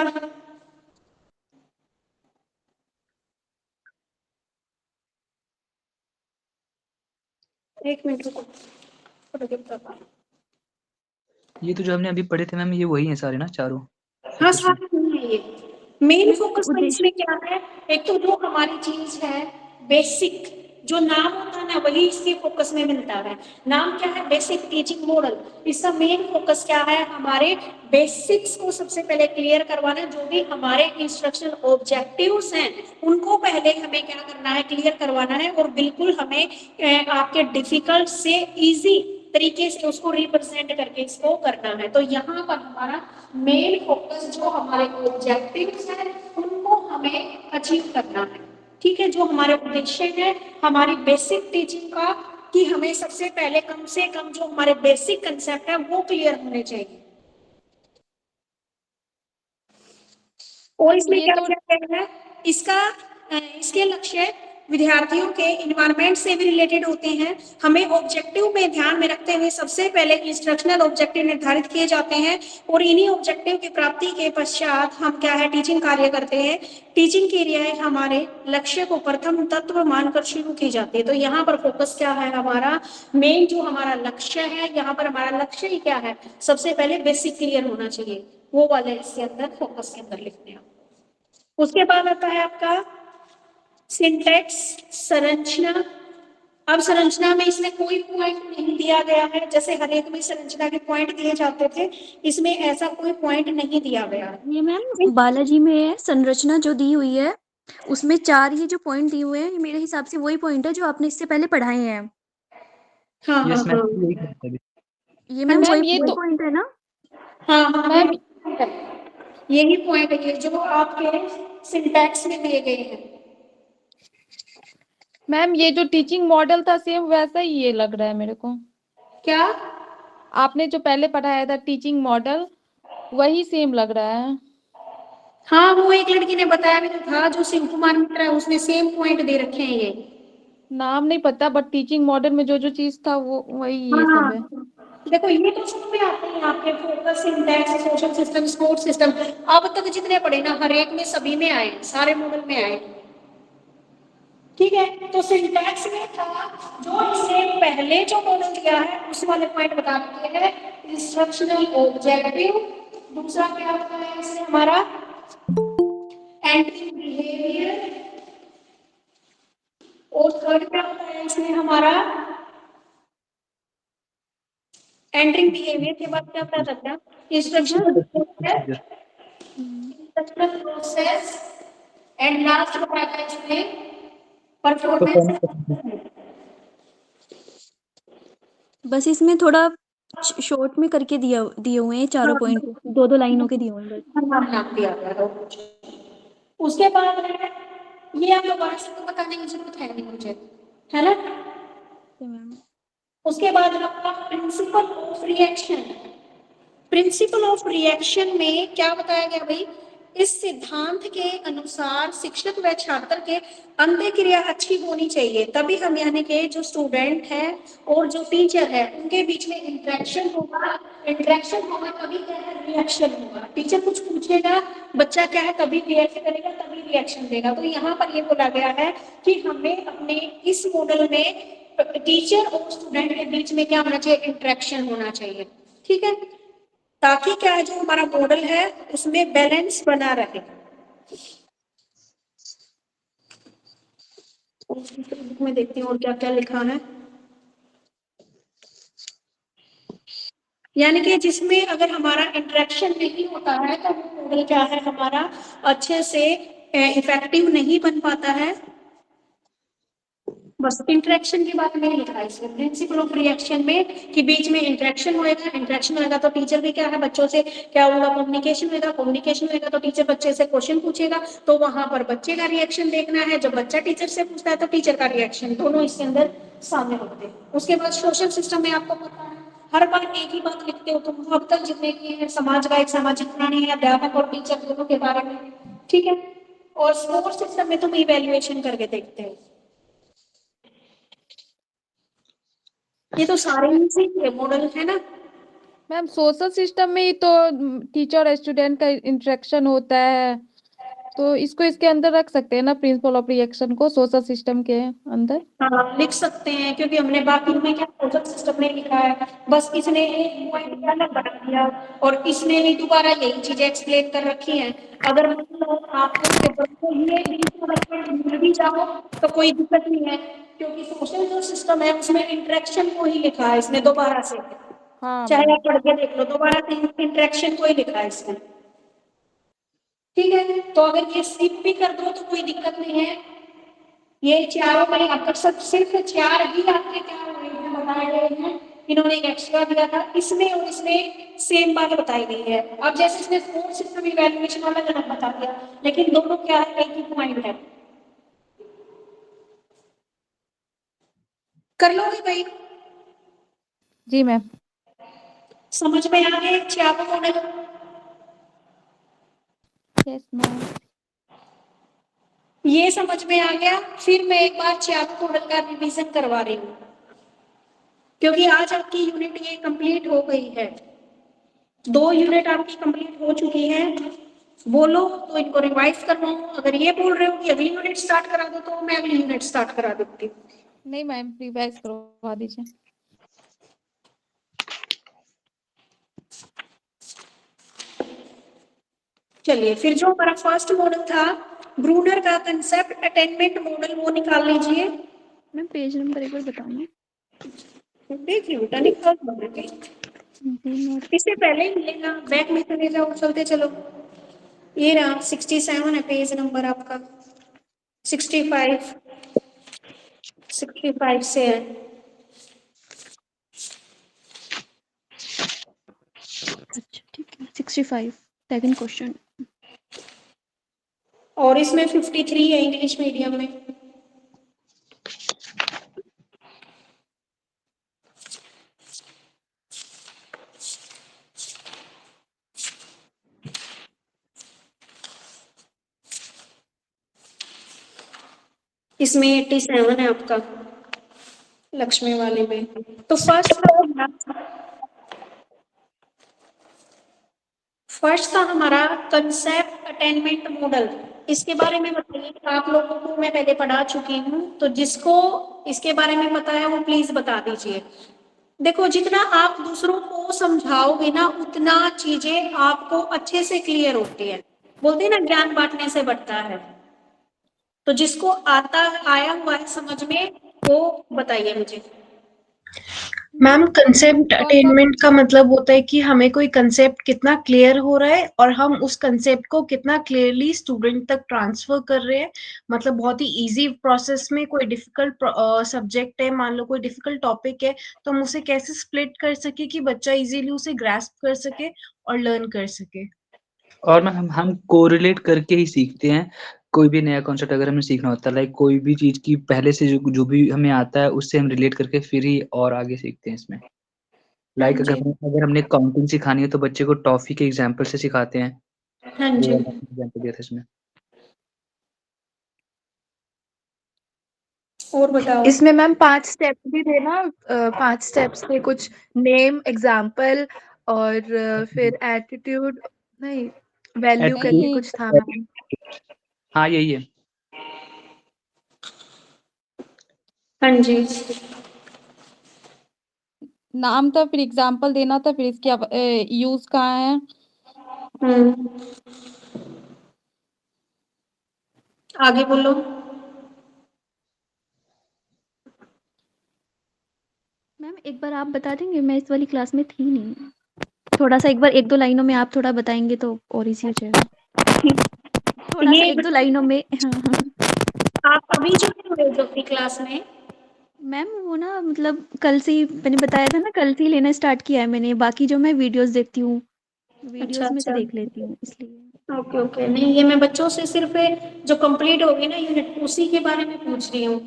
एक मिनट रुको, ये तो जो हमने अभी पढ़े थे मैम, ये वही है सारे ना, चारों? हाँ सारे नहीं है ये। मेन फोकस तो उद्देश्य- इसमें क्या है? एक तो जो हमारी चीज है बेसिक, जो नाम होता है ना वही इसके फोकस में मिलता है। नाम क्या है? Basic teaching model. इसका मेन फोकस क्या है? हमारे बेसिक्स को सबसे पहले क्लियर करवाना, जो भी हमारे इंस्ट्रक्शन ऑब्जेक्टिव्स हैं उनको पहले हमें क्या करना है? क्लियर करवाना है, और बिल्कुल हमें आपके डिफिकल्ट से इजी तरीके से उसको रिप्रेजेंट करके इसको करना है। तो यहाँ पर हमारा मेन फोकस जो हमारे ऑब्जेक्टिव्स हैं उनको हमें अचीव करना है। ठीक है, जो हमारे उद्देश्य है हमारी बेसिक टीचिंग का, कि हमें सबसे पहले कम से कम जो हमारे बेसिक कंसेप्ट है वो क्लियर होने चाहिए। और इसमें ये क्या तो क्या कहना है इसका? इसके लक्ष्य विद्यार्थियों के इन्वायरमेंट से भी रिलेटेड होते हैं। हमें ऑब्जेक्टिव में ध्यान में रखते हुए सबसे पहले इंस्ट्रक्शनल ऑब्जेक्टिव निर्धारित किए जाते हैं, और इन्हीं ऑब्जेक्टिव की प्राप्ति के पश्चात हम क्या है? टीचिंग कार्य करते हैं। टीचिंग क्रियाएं हमारे लक्ष्य को प्रथम तत्व मानकर शुरू की जाती है। तो यहाँ पर फोकस क्या है हमारा? मेन जो हमारा लक्ष्य है, यहाँ पर हमारा लक्ष्य ही क्या है? सबसे पहले बेसिक क्लियर होना चाहिए, वो वाले इसके अंदर फोकस के अंदर लिखने हैं। उसके बाद आता है आपका सिंटैक्स, संरचना। अब संरचना में इसमें कोई पॉइंट नहीं दिया गया है, जैसे हर एक में संरचना के पॉइंट दिए जाते थे, इसमें ऐसा कोई पॉइंट नहीं दिया गया है। ये मैम बालाजी में है संरचना जो दी हुई है, उसमें 4 ये जो पॉइंट दिए हुए हैं, ये मेरे हिसाब से वही पॉइंट है जो आपने इससे पहले पढ़ाए हैं। हाँ हाँ यस मैम, हाँ यही करता है। ये मैम मैम वही ये वही तो पॉइंट है ना? हाँ हाँ मैम यही पॉइंट है ये जो आपके सिंटैक्स में दिए गए हैं। मैम ये जो टीचिंग मॉडल था सेम वैसा ही ये लग रहा है मेरे को। क्या? आपने जो पहले पढ़ाया था टीचिंग मॉडल वही सेम लग रहा है। हाँ, वो एक लड़की ने बताया भी तो था, जो शिव कुमार मित्रा है, उसने सेम पॉइंट दे रखे हैं ये। नाम नहीं पता, बट टीचिंग मॉडल में जो जो चीज था वो वही ये सब है। देखो ये तो शुरू में आते हैं आपके focus, syntax, social system, sports system. अब तक जितने पढ़े ना हर एक में सभी में आए, सारे मॉडल में आए। ठीक है, तो सिंटैक्स में था जो इससे पहले जो मॉडल दिया है उस वाले पॉइंट बता दिए हैं, इंस्ट्रक्शनल ऑब्जेक्टिव। दूसरा क्या होता है इससे हमारा? Entry behaviour. और थर्ड क्या होता है इसमें हमारा? एंट्रिंग बिहेवियर के बाद क्या पता था? Instructional procedure. Process and last बताया था इसमें परफॉर्मेंस। परफॉर्मेंस। बस इसमें थोड़ा शॉर्ट में करके दिए हुए हैं चारों पॉइंट, 2-2 लाइनों के दिए हुए हैं बस। नाम दिया गया है। उसके बाद है ये आप दोबारा से तो बताने की जरूरत है नहीं मुझे, है ना? तो मैम उसके बाद आपका principal of reaction. Principal of reaction में क्या बताया गया भाई? इस सिद्धांत के अनुसार शिक्षक व छात्र के अंत्य क्रिया अच्छी होनी चाहिए, तभी हम यानी कि जो स्टूडेंट है और जो टीचर है उनके बीच में इंटरेक्शन होगा। इंटरेक्शन होगा तभी क्या है? रिएक्शन होगा। टीचर कुछ पूछेगा, बच्चा क्या है तभी रिएक्ट करेगा, तभी रिएक्शन देगा। तो यहाँ पर ये बोला गया है कि हमें अपने इस मॉडल में टीचर और स्टूडेंट के बीच में क्या होना चाहिए? इंटरेक्शन होना चाहिए। ठीक है, ताकि क्या है जो हमारा मॉडल है उसमें बैलेंस बना रहे। बुक में देखती हूँ और क्या क्या लिखा है। यानी कि जिसमें अगर हमारा इंटरेक्शन नहीं होता है तो वो मॉडल क्या है हमारा अच्छे से इफेक्टिव नहीं बन पाता है। बस इंटरेक्शन की बात नहीं लिखा है इसमें, प्रिंसिपल ऑफ रिएक्शन में कि बीच में इंटरेक्शन होएगा तो टीचर भी क्या है बच्चों से क्या होगा, कम्युनिकेशन होएगा तो टीचर बच्चे से क्वेश्चन पूछेगा, तो वहां पर बच्चे का रिएक्शन देखना है, जब बच्चा टीचर से पूछता है तो टीचर का रिएक्शन, दोनों इसके अंदर सामने होते हैं। उसके बाद सोशल सिस्टम में आपको पता है हर बार एक ही बात लिखते हो तुम, अब तक जितने किए हैं समाज का एक सामाजिक प्राणी है, अध्यापक और टीचर दोनों के बारे में, ठीक है। और स्कोर सिस्टम में तुम इवेल्युएशन करके देखते हो। ये तो सारे ही से मॉडल है ना। मैम सोशल सिस्टम में ही तो टीचर और स्टूडेंट का इंटरेक्शन होता है, तो इसको इसके अंदर रख सकते हैं ना, प्रिंसिपल ऑफ रिएक्शन को सोशल सिस्टम के अंदर। हाँ लिख सकते हैं, क्योंकि हमने बाकी में क्या सोशल सिस्टम में लिखा है, बस इसने एक पॉइंट क्या अलग बना दिया और इसने भी दोबारा यही चीजें एक्सप्लेन कर रखी हैं। अगर मतलब आपको पेपर को ये मिल भी जाओ तो कोई दिक्कत नहीं है, क्योंकि सोशल जो सिस्टम है उसमें इंटरेक्शन को ही लिखा है इसने दोबारा से, हाँ चाहे मैम। आप पढ़ के देख लो, दोबारा से इंटरेक्शन को ही लिखा है इसने, ठीक है। तो अगर ये स्किप भी कर दो तो कोई दिक्कत नहीं है। ये चारों में अब तक सब सिर्फ 4 ही आपके क्या बताए गए हैं, इन्होंने एक एक्स्ट्रा दिया था, इसमें और इसमें सेम बात बताई गई है। अब जैसे इसने स्कोर सिस्टम इवैल्यूएशन वाला अलग बता दिया, लेकिन दोनों क्या है एक ही पॉइंट है। कर लोगे भाई? जी मैम। समझ में आ गए चारों मॉडल? Yes ma'am. ये समझ में आ गया। फिर मैं एक बार चारों मॉडल का रिवीजन करवा रही हूँ, क्योंकि आज आपकी यूनिट ये कंप्लीट हो गई है, 2 यूनिट आपकी कंप्लीट हो चुकी है। बोलो तो इनको रिवाइज करवाऊं, अगर ये बोल रहे हो कि अगली यूनिट स्टार्ट करा दो तो मैं अगली यूनिट स्टार्ट करा देती हूँ। नहीं मैम, रिवाइज करवा दीजिए। चलिए फिर जो हमारा फर्स्ट मॉडल था ब्रूनर का कंसेप्ट अटेनमेंट मॉडल, वो निकाल लीजिए। मैम पेज नंबर एक बार बताना। देखिए बेटा निकाल दो, इससे पहले ही मिलेगा, बैक में चले जाओ, चलते चलो। ये रहा 67 है पेज नंबर आपका, 65 से है। अच्छा ठीक है, 65 सेकंड क्वेश्चन। और इसमें 53 है इंग्लिश मीडियम में। इसमें 87 है आपका लक्ष्मी वाले में। तो फर्स्ट था हमारा कंसेप्ट अटेनमेंट मॉडल। इसके बारे में बताइए, आप लोगों को मैं पहले पढ़ा चुकी हूँ, तो जिसको इसके बारे में पता है वो प्लीज बता दीजिए। देखो जितना आप दूसरों को समझाओगे ना उतना चीजें आपको अच्छे से क्लियर होती है, बोलते हैं ना ज्ञान बांटने से बढ़ता है। तो जिसको आया हुआ है समझ में वो बताइए मुझे। मैम कंसेप्ट अटेनमेंट का मतलब होता है कि हमें कोई कंसेप्ट कितना क्लियर हो रहा है और हम उस कंसेप्ट को कितना क्लियरली स्टूडेंट तक ट्रांसफर कर रहे हैं। मतलब बहुत ही इजी प्रोसेस में कोई डिफिकल्ट सब्जेक्ट है, मान लो कोई डिफिकल्ट टॉपिक है, तो हम उसे कैसे स्प्लिट कर सके कि बच्चा इजीली उसे ग्रास्प कर सके और लर्न कर सके। और मैम हम कोरिलेट करके ही सीखते हैं। कोई भी नया कॉन्सेप्ट अगर हमें सीखना होता है, लाइक कोई भी चीज की पहले से जो भी हमें आता है उससे हम रिलेट करके फिर ही और आगे सीखते हैं इसमें। हाँ लाइक जी, अगर हमने काउंटिंग सिखानी है तो बच्चे को टॉफी के एग्जाम्पल से सिखाते हैं। हाँ वो जी। वाला एग्जाम्पल दिया था इसमें। और बताओ। इसमें मैम 5 स्टेप्स भी थे ना, 5 स्टेप्स थे, कुछ नेम, एग्जाम्पल और फिर एटीट्यूड, नहीं वैल्यू करके नहीं कुछ था मैम। हाँ यही है। हाँ जी, नाम था, फिर एग्जाम्पल देना था, फिर इसकी यूज कहाँ है। आगे बोलो। मैम एक बार आप बता देंगे, मैं इस वाली क्लास में थी नहीं। थोड़ा सा एक बार 1-2 लाइनों में आप थोड़ा बताएँगे तो और ईज़ी हो जाएगा। थोड़ा सा ये 1-2 लाइनों में हाँ, हाँ। आप अभी जुड़े हुए हो अपनी क्लास में? मैम वो ना मतलब कल से ही मैंने बताया था ना, कल से ही लेना स्टार्ट किया है मैंने, बाकी जो मैं वीडियोज़ देखती हूँ, अच्छा वीडियोज़ में से अच्छा, देख लेती हूँ इसलिए। Okay okay. नहीं, ये मैं बच्चों से सिर्फ जो कंप्लीट होगी ना यूनिट उसी के बारे में पूछ रही हूँ।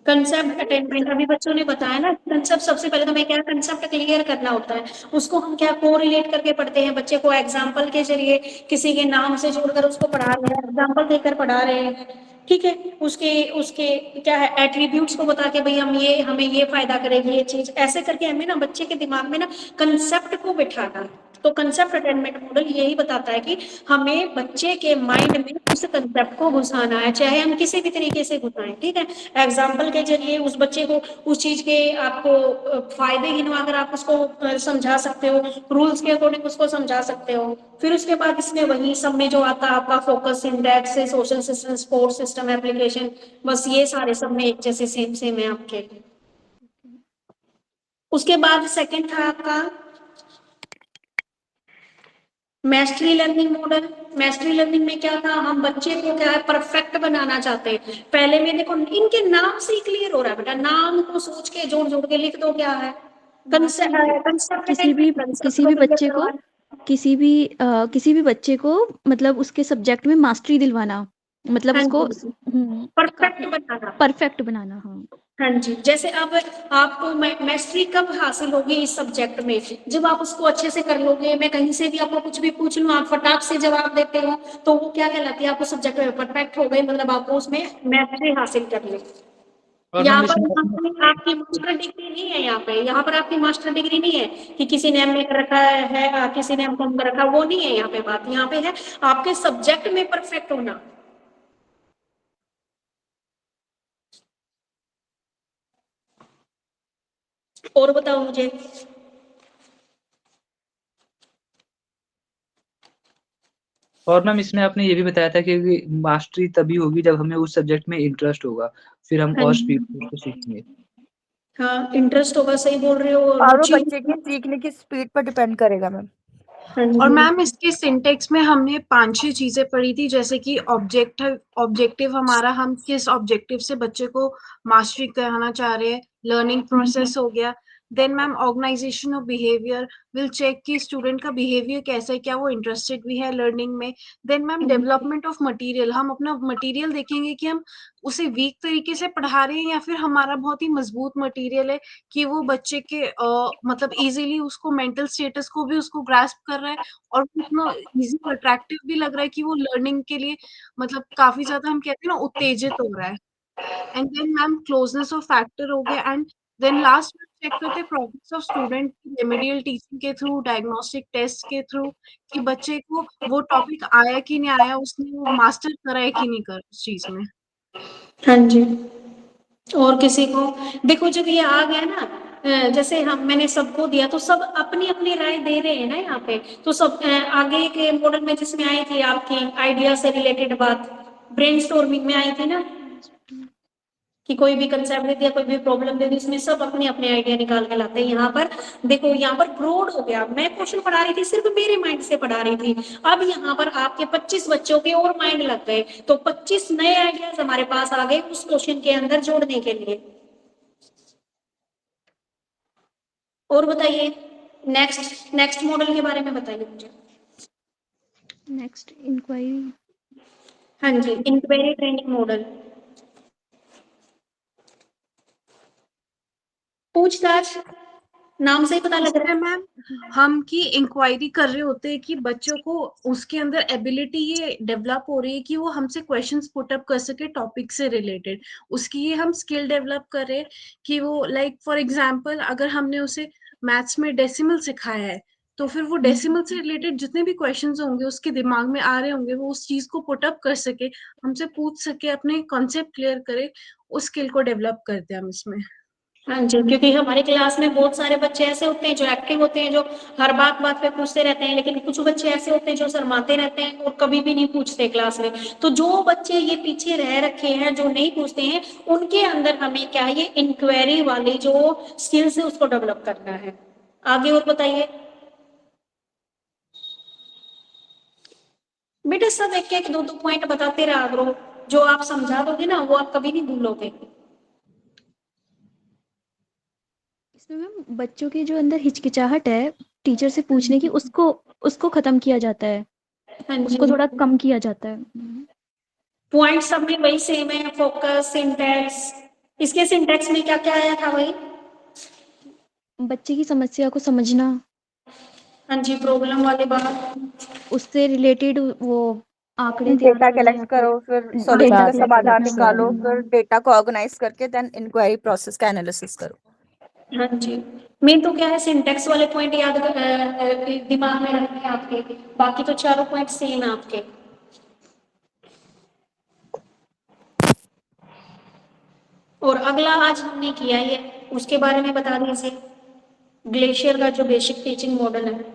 कंसेप्ट मैम अटेनमेंट अभी बच्चों ने बताया ना, कंसेप्ट सबसे पहले तो मैं क्या कंसेप्ट क्लियर करना होता है, उसको हम क्या को रिलेट करके पढ़ते हैं, बच्चे को एग्जाम्पल के जरिए किसी के नाम से जोड़कर उसको पढ़ा रहे हैं, एग्जाम्पल देकर पढ़ा रहे हैं, ठीक है। उसके उसके क्या है एट्रीब्यूट्स को बता के भाई हम ये हमें ये फायदा करेगी ये चीज, ऐसे करके हमें ना बच्चे के दिमाग में ना कंसेप्ट को बिठाना है। तो कंसेप्ट अटेनमेंट मॉडल यही बताता है कि हमें बच्चे के माइंड में उस कंसेप्ट को घुसाना है, चाहे हम किसी भी तरीके से घुसाएं, ठीक है। एग्जाम्पल के जरिए उस बच्चे को उस चीज के आपको फायदे गिनवाकर आप उसको समझा सकते हो, रूल्स के अकॉर्डिंग उसको समझा सकते हो। फिर उसके बाद इसमें वही सब में जो आता है आपका फोकस इंडेक्स है, social system, support system, application, बस ये सारे सब में एक जैसे सेम सेम है आपके। उसके बाद सेकंड था आपका मैस्टरी लर्निंग मॉडल। मैस्टरी लर्निंग में क्या था, हम बच्चे को क्या है परफेक्ट बनाना चाहते हैं। पहले में देखो इनके नाम से ही क्लियर हो रहा है बेटा, नाम को सोच के जोड़ जोड़ के लिख दो क्या है मास्टरी कंसेप्ट किसी भी कंसेप्ट किसी को भी क्लियर बच्चे को करवाना। किसी भी बच्चे को मतलब उसके सब्जेक्ट में मास्टरी दिलवाना, मतलब हाँ उसको जी, परफेक्ट काफ़ी बनाना। परफेक्ट बनाना, हाँ। हाँ जी, जैसे अब आपको मैस्ट्री कब हासिल होगी इस सब्जेक्ट में, जब आप उसको अच्छे से कर लोगे। मैं कहीं से भी आपको कुछ भी पूछ लूँ आप फटाक से जवाब देते हो, तो वो क्या कहलाती है, आपको सब्जेक्ट में परफेक्ट हो गए, मतलब आपको उसमें मैस्ट्री हासिल कर ली। और यहाँ मैम पर इसमें अपने आपकी मास्टर डिग्री नहीं है, यहाँ पर आपकी मास्टर डिग्री नहीं है कि किसी ने एमए कर रखा है किसी ने एमकॉम कर रखा है, वो नहीं है यहाँ पे बात। यहाँ पे है आपके सब्जेक्ट में परफेक्ट होना। और बताओ मुझे। और मैम इसमें आपने ये भी बताया था कि मास्टरी तभी होगी जब हमें उस सब्जेक्ट में इंटरेस्ट होगा, फिर हम हाँ और जी, स्पीड से उसको सीखेंगे। हाँ इंटरेस्ट होगा, सही बोल रहे हो, और वो रुचि। बच्चे की सीखने की स्पीड पर डिपेंड करेगा मैम। हाँ और जी, मैम इसके सिंटेक्स में हमने 5-6 चीजें पढ़ी थी, जैसे कि ऑब्जेक्टिव हमारा, हम किस ऑब्जेक्टिव से बच्चे को मास्टरी कराना चाह रहे हैं, लर्निंग प्रोसेस हो गया। Then ma'am organisation of behaviour, will check कि स्टूडेंट का बिहेवियर कैसा है, क्या वो इंटरेस्टेड भी है लर्निंग में। Then ma'am development of material, हम अपना मटेरियल देखेंगे कि हम उसे वीक तरीके से पढ़ा रहे हैं या फिर हमारा बहुत ही मजबूत मटेरियल है कि वो बच्चे के मतलब इजीली उसको मेंटल स्टेटस को भी उसको ग्रास्प कर रहा है और वो इतना इजी अट्रैक्टिव भी लग रहा है कि वो लर्निंग के लिए मतलब काफी ज्यादा हम कहते हैं ना उत्तेजित हो रहा है। And then ma'am closeness of factor हो गया। एंड देन लास्ट में चेक करते हैं progress of student remedial teaching के थ्रू, डायग्नोस्टिक टेस्ट के थ्रू, कि बच्चे को वो टॉपिक आया कि नहीं आया, उसने वो मास्टर करा है कि नहीं करा उस चीज में। हाँ जी। और किसी को देखो जब ये आ गया ना जैसे हम मैंने सबको दिया तो सब अपनी अपनी राय दे रहे हैं ना यहाँ पे, तो सब आगे के मॉडल में जिसमें आई थी आपकी आइडिया से रिलेटेड बात, ब्रेनस्टॉर्मिंग में आई थी ना, कि कोई भी कंसेप्ट दे दिया, कोई भी प्रॉब्लम दे दी, इसमें सब अपने अपने आइडिया निकाल के लाते हैं। यहाँ पर देखो यहाँ पर ब्रॉड हो गया, मैं क्वेश्चन पढ़ा रही थी सिर्फ मेरे माइंड से पढ़ा रही थी, अब यहाँ पर आपके 25 बच्चों के और माइंड लग गए, तो 25 नए आइडियाज हमारे पास आ गए उस क्वेश्चन के अंदर जोड़ने के लिए। और बताइए नेक्स्ट नेक्स्ट मॉडल के बारे में बताइए मुझे। Next inquiry. हाँ जी, इंक्वायरी ट्रेनिंग मॉडल, पूछताछ, नाम से ही पता लग रहा इसमें है। मैम हम की इंक्वायरी कर रहे होते हैं कि बच्चों को उसके अंदर एबिलिटी ये डेवलप हो रही है कि वो हमसे क्वेश्चंस पुट अप कर सके टॉपिक से रिलेटेड, उसकी ये हम स्किल डेवलप कर रहे हैं कि वो लाइक फॉर एग्जांपल अगर हमने उसे मैथ्स में डेसिमल सिखाया है तो फिर वो डेसिमल से रिलेटेड जितने भी क्वेश्चंस होंगे उसके दिमाग में आ रहे होंगे वो उस चीज को पुट अप कर सके, हमसे पूछ सके, अपने कॉन्सेप्ट क्लियर करे, उस स्किल को डेवलप करते हैं हम इसमें। हाँ जी, क्योंकि हमारी क्लास में बहुत सारे बच्चे ऐसे होते हैं जो एक्टिव होते हैं, जो हर बात बात पे पूछते रहते हैं, लेकिन कुछ बच्चे ऐसे होते हैं जो शर्माते रहते हैं और कभी भी नहीं पूछते क्लास में। तो जो बच्चे ये पीछे रह रखे हैं, जो नहीं पूछते हैं, उनके अंदर हमें क्या है, ये इंक्वायरी वाली जो स्किल्स है उसको डेवलप करना है। आगे और बताइए बेटा, सब एक एक दो दो पॉइंट बताते रहा करो, जो आप समझा दोगे ना वो आप कभी नहीं भूलोगे। इसमें मैम बच्चों की जो अंदर हिचकिचाहट है टीचर से पूछने की, उसको उसको खत्म किया जाता है, हाँ उसको जी, थोड़ा कम किया जाता है। पॉइंट सब में वही सेम है, फोकस, सिंटैक्स। इसके सिंटैक्स में क्या क्या आया था वही? बच्चे की समस्या को समझना, हाँ जी, प्रॉब्लम वाली बात। उससे रिलेटेड वो आंकड़े तैयार डेटा करना कलेक्ट या फिर करो, फिर सॉल्यूशन डेटा का कलेक्ट समाधान करना। निकालो, फिर डेटा को ऑर्गेनाइज करके देन इंक्वायरी प्रोसेस का एनालिसिस करो। हाँ जी, मेन तो क्या है, सिंटैक्स वाले पॉइंट याद दिमाग में रखने हैं आपके, बाकी तो चारों पॉइंट सेम है आपके। और अगला आज हमने किया ये, उसके बारे में बता दीजिए, ग्लेशियर का जो बेसिक टीचिंग मॉडल है।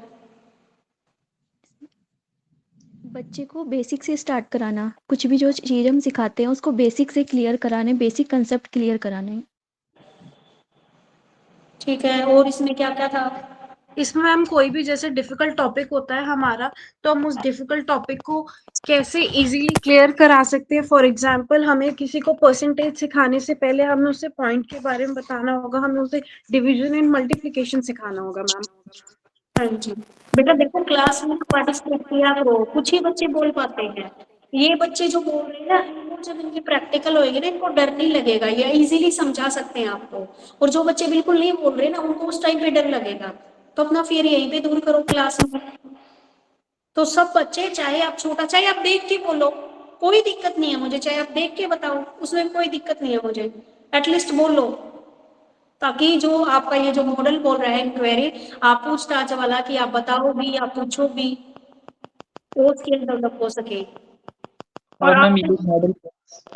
बच्चे को बेसिक से स्टार्ट कराना, कुछ भी जो चीज़ हम सिखाते हैं उसको बेसिक से क्लियर कराने, बेसिक कंसेप्ट क्लियर कराने। ठीक है, और इसमें क्या क्या था? इसमें मैम कोई भी जैसे डिफिकल्ट टॉपिक होता है हमारा, तो हम उस डिफिकल्ट टॉपिक को कैसे इजीली क्लियर करा सकते हैं। फॉर एग्जांपल हमें किसी को परसेंटेज सिखाने से पहले हमें उसे पॉइंट के बारे में बताना होगा, हमें उसे डिवीजन एंड मल्टीप्लिकेशन सिखाना होगा मैम। हाँ जी बेटा, देखो क्लास में पार्टिसिपेट किया करो, कुछ ही बच्चे बोल पाते हैं। ये बच्चे जो बोल रहे हैं ना, इनको जब इनकी प्रैक्टिकल होएगी ना, इनको डर नहीं लगेगा, ये इजीली समझा सकते हैं आपको। और जो बच्चे बिल्कुल नहीं बोल रहे ना, उनको उस टाइम पे डर लगेगा। तो अपना फिर यहीं पे दूर करो क्लास में। तो सब बच्चे, चाहे आप छोटा, चाहे आप देख के बोलो, कोई दिक्कत नहीं है मुझे, चाहे आप देख के बताओ, उसमें कोई दिक्कत नहीं है मुझे, एटलीस्ट बोलो, ताकि जो आपका ये जो मॉडल बोल रहा है इंक्वायरी, आप पूछताछ वाला, कि आप बताओ भी, आप पूछो भी, वो स्किल डेवलप हो सके। और और मैम आप ये मॉडल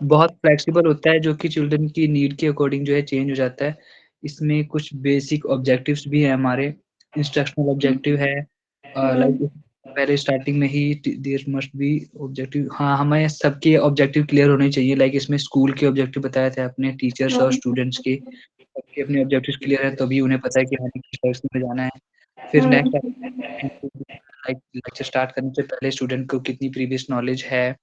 बहुत फ्लेक्सिबल होता है, जो कि चिल्ड्रन की नीड के अकॉर्डिंग जो है चेंज हो जाता है। इसमें कुछ बेसिक ऑब्जेक्टिव्स भी हैं हमारे, इंस्ट्रक्शनल ऑब्जेक्टिव है, लाइक पहले स्टार्टिंग में ही देयर मस्ट बी ऑब्जेक्टिव। हाँ, हमें सबके ऑब्जेक्टिव क्लियर होने चाहिए, लाइक इसमें स्कूल के ऑब्जेक्टिव बताए थे अपने टीचर्स और स्टूडेंट्स के, सबके अपने ऑब्जेक्टिव्स क्लियर है तभी उन्हें पता है कि हमें किस डायरेक्शन में जाना है। फिर नेक्स्ट लाइक लेक्चर स्टार्ट करने से पहले स्टूडेंट को कितनी प्रीवियस नॉलेज है,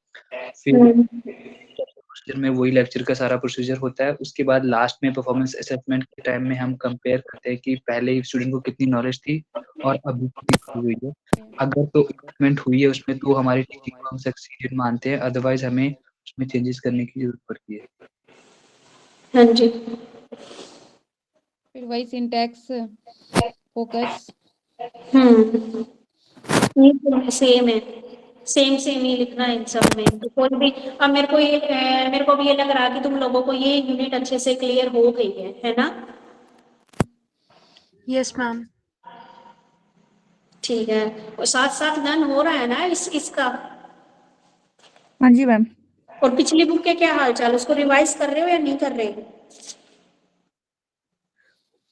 फिर प्रोसीजर में वही लेक्चर का सारा प्रोसीजर होता है। उसके बाद लास्ट में परफॉर्मेंस असेसमेंट के टाइम में हम कंपेयर करते हैं कि पहले स्टूडेंट को कितनी नॉलेज थी और अभी कितनी हुई है। अगर तो इम्प्रूवमेंट हुई है उसमें, तो हमारी टीचिंग को हम सक्सीडेड मानते हैं, अदरवाइज हमें उसमें चेंजेस करने की जरूरत पड़ती है। हाँ जी, फिर वही सिंटैक्स, फोकस। ये तो सेम है, सेम सेम ही लिखना है इन सब में, तो कोई भी। अब मेरे को भी ये लग रहा है कि तुम लोगों को ये यूनिट अच्छे से क्लियर हो गई है ना? Yes ma'am. ठीक है, और साथ साथ डन हो रहा है ना इसका? हाँ जी मैम। और पिछली बुक के क्या हाल चाल, उसको रिवाइज कर रहे हो या नहीं कर रहे हो? या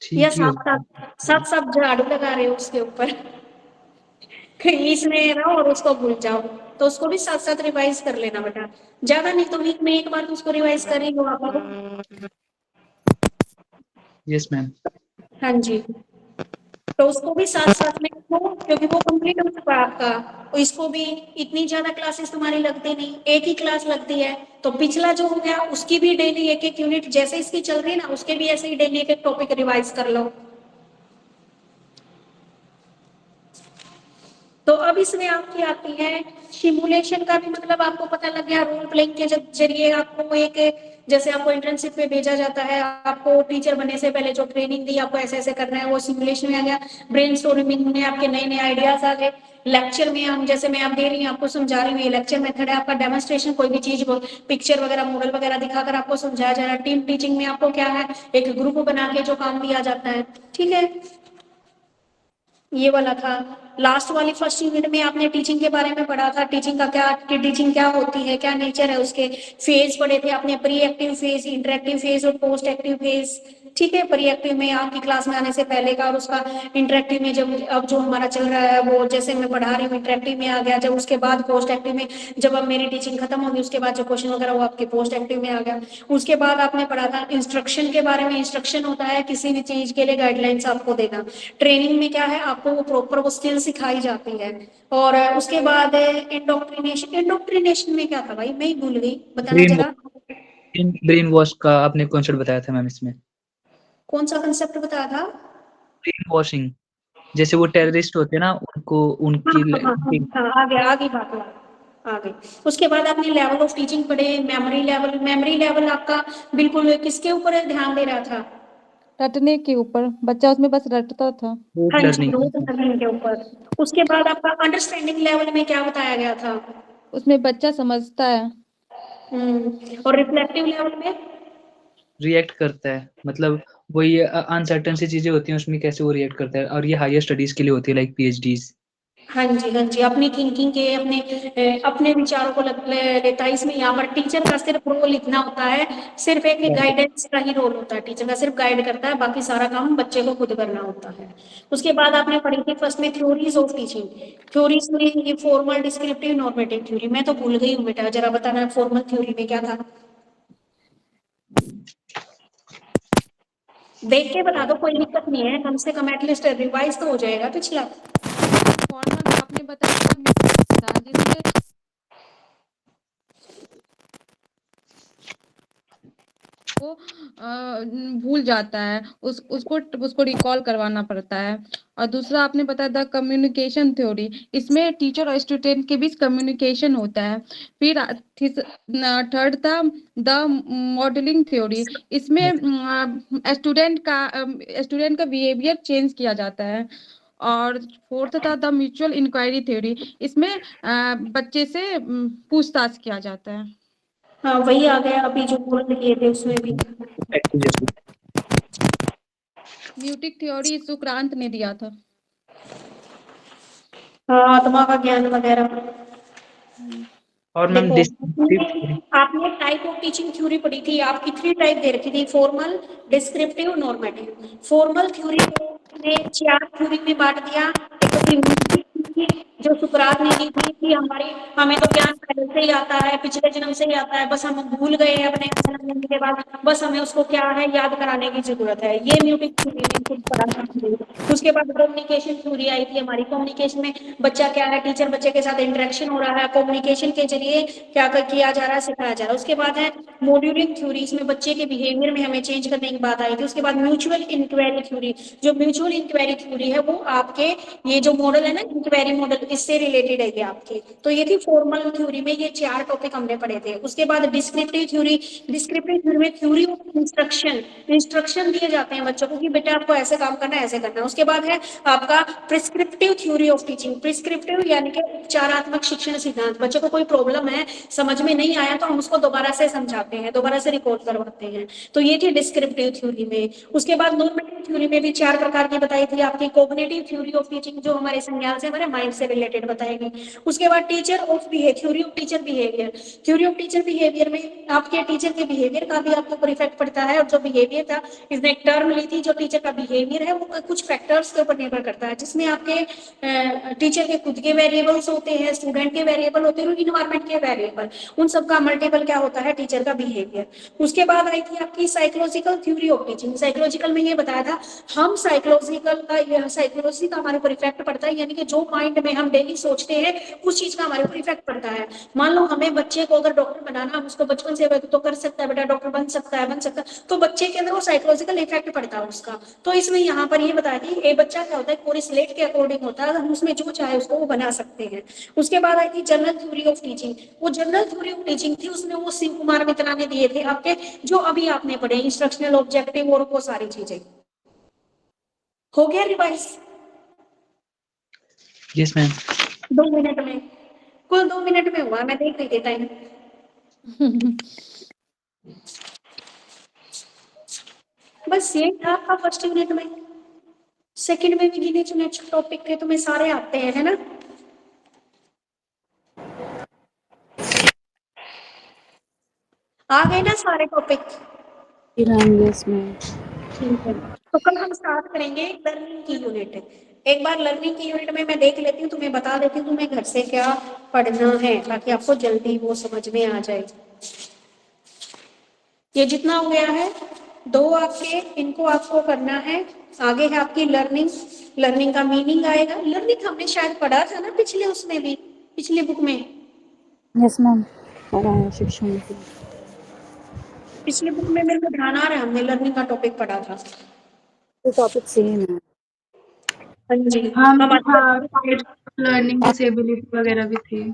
ठीक ही साथ होगा। साथ साथ साथ झाड़ू लगा रहे हो उसके ऊपर? कहीं इसमें रहो और उसको भूल जाओ, तो उसको भी साथ साथ रिवाइज कर लेना बेटा। ज्यादा नहीं तो वीक में एक बार तो उसको रिवाइज कर ही लो आप लोग। Yes ma'am. हाँ जी, तो उसको भी साथ साथ में रखो, क्योंकि वो कंप्लीट हो चुका है आपका। और इसको भी इतनी ज्यादा क्लासेस तुम्हारी लगती नहीं, एक ही क्लास लगती है। तो पिछला जो हो गया उसकी भी डेली एक एक यूनिट, जैसे इसकी चल रही है ना, उसके भी ऐसे ही डेली एक एक टॉपिक रिवाइज कर लो। तो अब इसमें आपकी आती है सिमुलेशन का भी मतलब आपको पता लग गया, रोल प्लेइंग के जरिए आपको एक, जैसे आपको इंटर्नशिप पे भेजा जाता है, आपको टीचर बनने से पहले जो ट्रेनिंग दी, आपको ऐसे ऐसे करना है, वो सिमुलेशन में आ गया। ब्रेनस्टॉर्मिंग में आपके नए नए आइडियाज आ गए। लेक्चर में हम, जैसे मैं आप दे रही हूँ आपको समझा रही हूँ, ये लेक्चर मेथड है आपका। डेमोन्स्ट्रेशन, कोई भी चीज पिक्चर वगैरह, मॉडल वगैरह दिखाकर आपको समझाया जा रहा है। टीम टीचिंग में आपको क्या है, एक ग्रुप बना के जो काम दिया जाता है, ठीक है, ये वाला था। लास्ट वाली फर्स्ट यूनिट में आपने टीचिंग के बारे में पढ़ा था, टीचिंग का क्या, टीचिंग क्या होती है, क्या नेचर है उसके। फेज पढ़े थे आपने, pre active phase, interactive phase और पोस्ट एक्टिव फेज, ठीक है। प्रीएक्टिव में आपकी क्लास में आने से पहले का और उसका इंटरेक्टिव में जब अब जो हमारा चल रहा है वो जैसे मैं पढ़ा रही हूँ इंटरेक्टिव में आ गया, जब उसके बाद पोस्ट एक्टिव में जब अब मेरी टीचिंग खत्म होगी उसके बाद जो क्वेश्चन वगैरह वो आपके पोस्ट एक्टिव में आ गया। उसके बाद आपने पढ़ा था इंस्ट्रक्शन के बारे में। इंस्ट्रक्शन होता है किसी भी चीज के लिए गाइडलाइंस आपको देना। ट्रेनिंग में क्या है, आपको वो प्रॉपर वो स्किल सिखाई जाती है। और उसके बाद इंडोक्ट्रिनेशन। इंडोक्ट्रिनेशन में क्या था भाई, मैं ही भूल गई, बताना जरा। ब्रेन वॉश का आपने कॉन्सेप्ट बताया था मैम इसमें। कौन सा कंसेप्ट बताया था? ब्रेन वॉशिंग, जैसे वो टेररिस्ट होते हैं ना उनको उनकी आ गया, आगे बात आ गई। उसके बाद आपने लेवल ऑफ टीचिंग पढ़े, मेमोरी लेवल। मेमोरी लेवल आपका बिल्कुल किसके ऊपर ध्यान दे रहा था? रटने के ऊपर, बच्चा उसमें बस रटता था। हाँ जी, लर्निंग के ऊपर। उसके बाद आपका अंडरस्टैंडिंग लेवल में क्या बताया गया था? उसमें बच्चा समझता है। और रिफ्लेक्टिव लेवल में रिएक्ट करता है, मतलब वही अनसर्टन सी चीजें होती हैं उसमें कैसे वो रिएक्ट करता है, और ये हायर स्टडीज के लिए होती है लाइक पीएचडीज। हाँ जी, हाँ जी, अपनी थिंकिंग के अपने विचारों को लेता है। इसमें यहाँ पर टीचर का सिर्फ रोल इतना होता है, सिर्फ एक गाइडेंस का ही रोल होता है। टीचर का सिर्फ गाइड करता है, बाकी सारा काम बच्चे को खुद करना होता है। उसके बाद आपने पढ़ी थी फर्स्ट में थ्योरीज ऑफ टीचिंग। थ्योरीज में ये फॉर्मल, डिस्क्रिप्टिव, नॉर्मेटिव थ्योरी। मैं तो भूल गई हूँ बेटा, जरा बताना फॉर्मल थ्योरी में क्या था। देख के बता दो, कोई दिक्कत नहीं है, कम से कम एटलीस्ट रिवाइज तो हो जाएगा पिछला। फॉर्मल आपने बताया जिसमें वो भूल जाता है, उसको रिकॉल करवाना पड़ता है। और दूसरा आपने बताया द कम्युनिकेशन थ्योरी, इसमें टीचर और स्टूडेंट के बीच कम्युनिकेशन होता है। फिर थर्ड था द मॉडलिंग थ्योरी, इसमें स्टूडेंट का बिहेवियर चेंज किया जाता है। और फोर्थ था द म्यूचुअल इंक्वायरी थ्योरी, इसमें बच्चे से पूछताछ किया जाता है। हाँ वही आ गया अभी जो बोल किए थे उसमें भी। म्यूटिक थ्योरी सुक्रांत ने दिया था। हाँ, आत्मा का ज्ञान वगैरह। और मैम देखो आपने टाइप ऑफ टीचिंग थ्योरी पढ़ी थी, आपकी 3 टाइप दे रखी थी, formal, descriptive, normative. Formal theory ने 4 थ्योरी में बांट दिया। एक तो थी जो सुकरात ने दी थी कि हमें तो ज्ञान पहले से ही आता है, पिछले जन्म से ही आता है, बस हम भूल गए हैं अपने जन्म लेने के बाद, बस हमें उसको क्या है याद कराने की जरूरत है। ये म्यूटिक थ्योरी ने खुद पढ़ा था। उसके बाद कम्युनिकेशन थ्योरी आई थी हमारी। कम्युनिकेशन में बच्चा क्या है, टीचर बच्चे के साथ इंटरेक्शन हो रहा है, कम्युनिकेशन के जरिए क्या किया जा रहा है, सिखाया जा रहा है। उसके बाद है मॉड्यूलिंग थ्योरी, इसमें बच्चे के बिहेवियर में हमें चेंज करने की बात आई थी। उसके बाद म्यूचुअल इंक्वायरी थ्योरी, जो म्यूचुअल इंक्वायरी थ्योरी है वो आपके ये जो मॉडल है ना इंक्वायरी मॉडल, इससे रिलेटेड है ये आपके। तो ये थी फॉर्मल थ्योरी में, ये 4 टॉपिक हमने पढ़े थे। उसके बाद डिस्क्रिप्टिव थ्योरी। डिस्क्रिप्टिव थ्योरी में थ्योरी ऑफ इंस्ट्रक्शन दिए जाते हैं बच्चों को कि बेटा आपको ऐसे काम करना है, ऐसे करना है। उसके बाद है आपका prescriptive theory of teaching. Prescriptive यानी कि उपचारात्मक शिक्षण सिद्धांत। बच्चों को कोई प्रॉब्लम है, समझ में नहीं आया तो हम उसको दोबारा से समझाते हैं, दोबारा से रिकॉर्ड करवाते हैं। तो ये थी डिस्क्रिप्टिव थ्योरी में। उसके बाद नॉर्मेटिव थ्योरी में भी 4 प्रकार की बताई थी आपकी। कॉग्निटिव थ्योरी ऑफ टीचिंग, जो हमारे संज्ञान से, हमारे माइंड से रिलेटेड बताएगी। उसके बाद teacher of behaviour, theory of teacher behaviour. Theory of teacher behaviour में आपके टीचर के बिहेवियर का भी आपके ऊपर इफेक्ट पड़ता है। और जो बिहेवियर था, इसने एक टर्म ली थी, जो टीचर का बिहेवियर है वो कुछ फैक्टर्स के ऊपर निर्भर करता है, जिसमें आपके टीचर के खुद के वेरिएबल्स होते हैं, स्टूडेंट के वेरिएबल होते हैं और इन्वायरमेंट के वेरिएबल। उन सबका मल्टीपल क्या होता है, टीचर का बिहेवियर। उसके बाद आई थी आपकी psychological theory of teaching. Psychological में ये बताया था हम साइकोलॉजी का हमारे ऊपर इफेक्ट पड़ता है, यानी कि जो माइंड में हम डेली सोचते हैं उस चीज का हमारे ऊपर इफेक्ट पड़ता है। मान लो हमें बच्चे को अगर डॉक्टर बनाना, हम उसको बचपन से तो कर सकता है बेटा डॉक्टर बन सकता है, तो बच्चे के अंदर वो साइकोलॉजिकल इफेक्ट पड़ता है उसका। तो इसमें यहाँ पर ये बताया कि ये बच्चा क्या होता है, पूरी स्लेट के अकॉर्डिंग होता है, हम उसमें जो चाहे उसको वो बना सकते हैं। उसके बाद आई थी जनरल थ्योरी ऑफ टीचिंग। वो जनरल थ्योरी ऑफ टीचिंग थी, उसमें वो शिव कुमार मित्रा ने दिए थे आपके, जो अभी आपने पढ़े, इंस्ट्रक्शनल ऑब्जेक्टिव और वो सारी चीजें। हो गया रिवाइज? Yes ma'am. 2 मिनट में, कुल 2 मिनट में हुआ, मैं देख रही थी टाइम। बस ये था आपका फर्स्ट यूनिट में। सेकंड में भी गिने चुने टॉपिक थे, तुम्हें सारे आते हैं, है ना? आ गए ना सारे टॉपिक? Yes ma'am. ठीक है, तो कल हम स्टार्ट करेंगे लर्निंग की यूनिट। एक बार लर्निंग की यूनिट में मैं देख लेती हूँ, तुम्हें बता देती हूँ तुम्हें घर से क्या पढ़ना है, ताकि आपको जल्दी वो समझ में आ जाए। ये जितना हो गया है, 2 आपके, इनको आपको करना है। आगे है आपकी लर्निंग। लर्निंग का मीनिंग आएगा। लर्निंग हमने शायद पढ़ा था ना पिछले, उसमें भी, पिछली बुक में। यस मैम, पढ़ा है शिक्षा नीति। पिछली बुक में मेरे को ध्यान आ रहा है, हमने लर्निंग का टॉपिक पढ़ा था। तो टॉपिक सेम है। हाँ जी, हम हमारे लर्निंग डिसेबिलिटी वगैरह भी थी।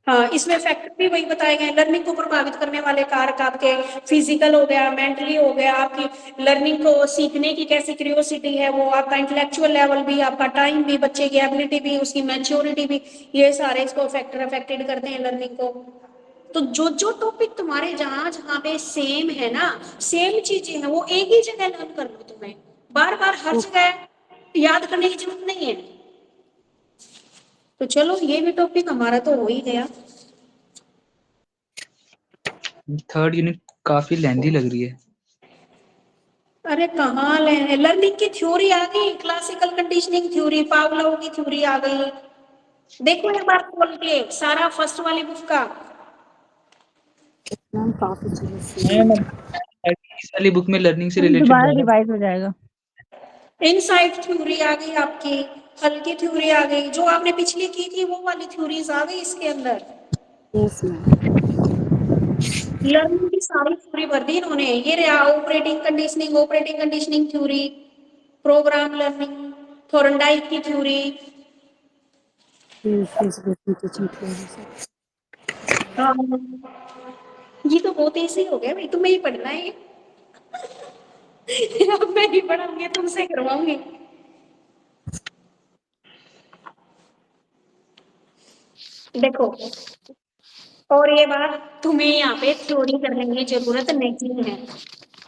हाँ, इसमें फैक्टर भी वही बताए गए। लर्निंग को प्रभावित करने वाले कारक आपके फिजिकल हो गया, मेंटली हो गया, आपकी लर्निंग को सीखने की कैसी क्यूरियोसिटी है, वो आपका इंटेलेक्चुअल लेवल भी, आपका टाइम भी, बच्चे की एबिलिटी भी, उसकी मैच्योरिटी भी, ये सारे इसको फैक्टर अफेक्टेड करते हैं लर्निंग को। तो जो जो टॉपिक तुम्हारे जहां जहां पे सेम है ना, सेम चीजें हैं, वो एक ही जगह लर्न कर लो। तुम्हें बार बार हर जगह याद करने की जरूरत नहीं है। तो चलो, ये भी टॉपिक हमारा तो हो ही गया। थर्ड यूनिट काफी लेंदी लग रही है। अरे कहाँ ले, लर्निंग की थ्योरी आ गई, क्लासिकल कंडीशनिंग थ्योरी, पावलोव की थ्योरी आ गई। देखो एक बार खोल के सारा फर्स्ट वाली बुक का। मैम काफी चीजें मैम, इस वाली बुक में लर्निंग से रिलेटेड दोबारा रिवाइज हो जाएगा। इनसाइट थ्योरी आ गई आपकी, हल्की थ्योरी आ गई, जो आपने पिछली की थी वो वाली थ्योरीज आ गई इसके अंदर। Yes ma'am. लर्निंग की सारी थ्योरी भर दी इन्होंने। ये रहा operating conditioning theory, programme learning, Thorndike की थ्योरी। टीचिंग थ्योरी से ये तो बहुत ईजी हो गया भाई, तुम्हें ही पढ़ना है ये। अब मैं नहीं पढ़ाऊंगी, तुमसे करवाऊंगी। देखो, और ये बात तुम्हें यहाँ पे थ्योरी करने की जरूरत नहीं है।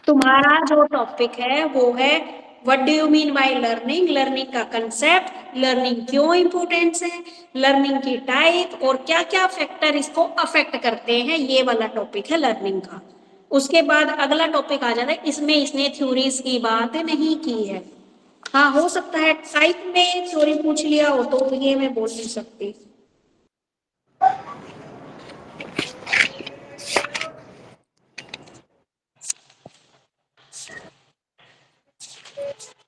तुम्हारा जो टॉपिक है वो है what do you mean by learning, learning का कंसेप्ट, लर्निंग क्यों इंपॉर्टेंस है, लर्निंग की टाइप, और क्या क्या फैक्टर इसको अफेक्ट करते हैं, ये वाला टॉपिक है लर्निंग का। उसके बाद अगला टॉपिक आ जाता है, इसमें इसने थ्योरीज की बात नहीं की है। हाँ, हो सकता है टाइप में थ्योरी पूछ लिया हो, तो ये मैं बोल नहीं सकती।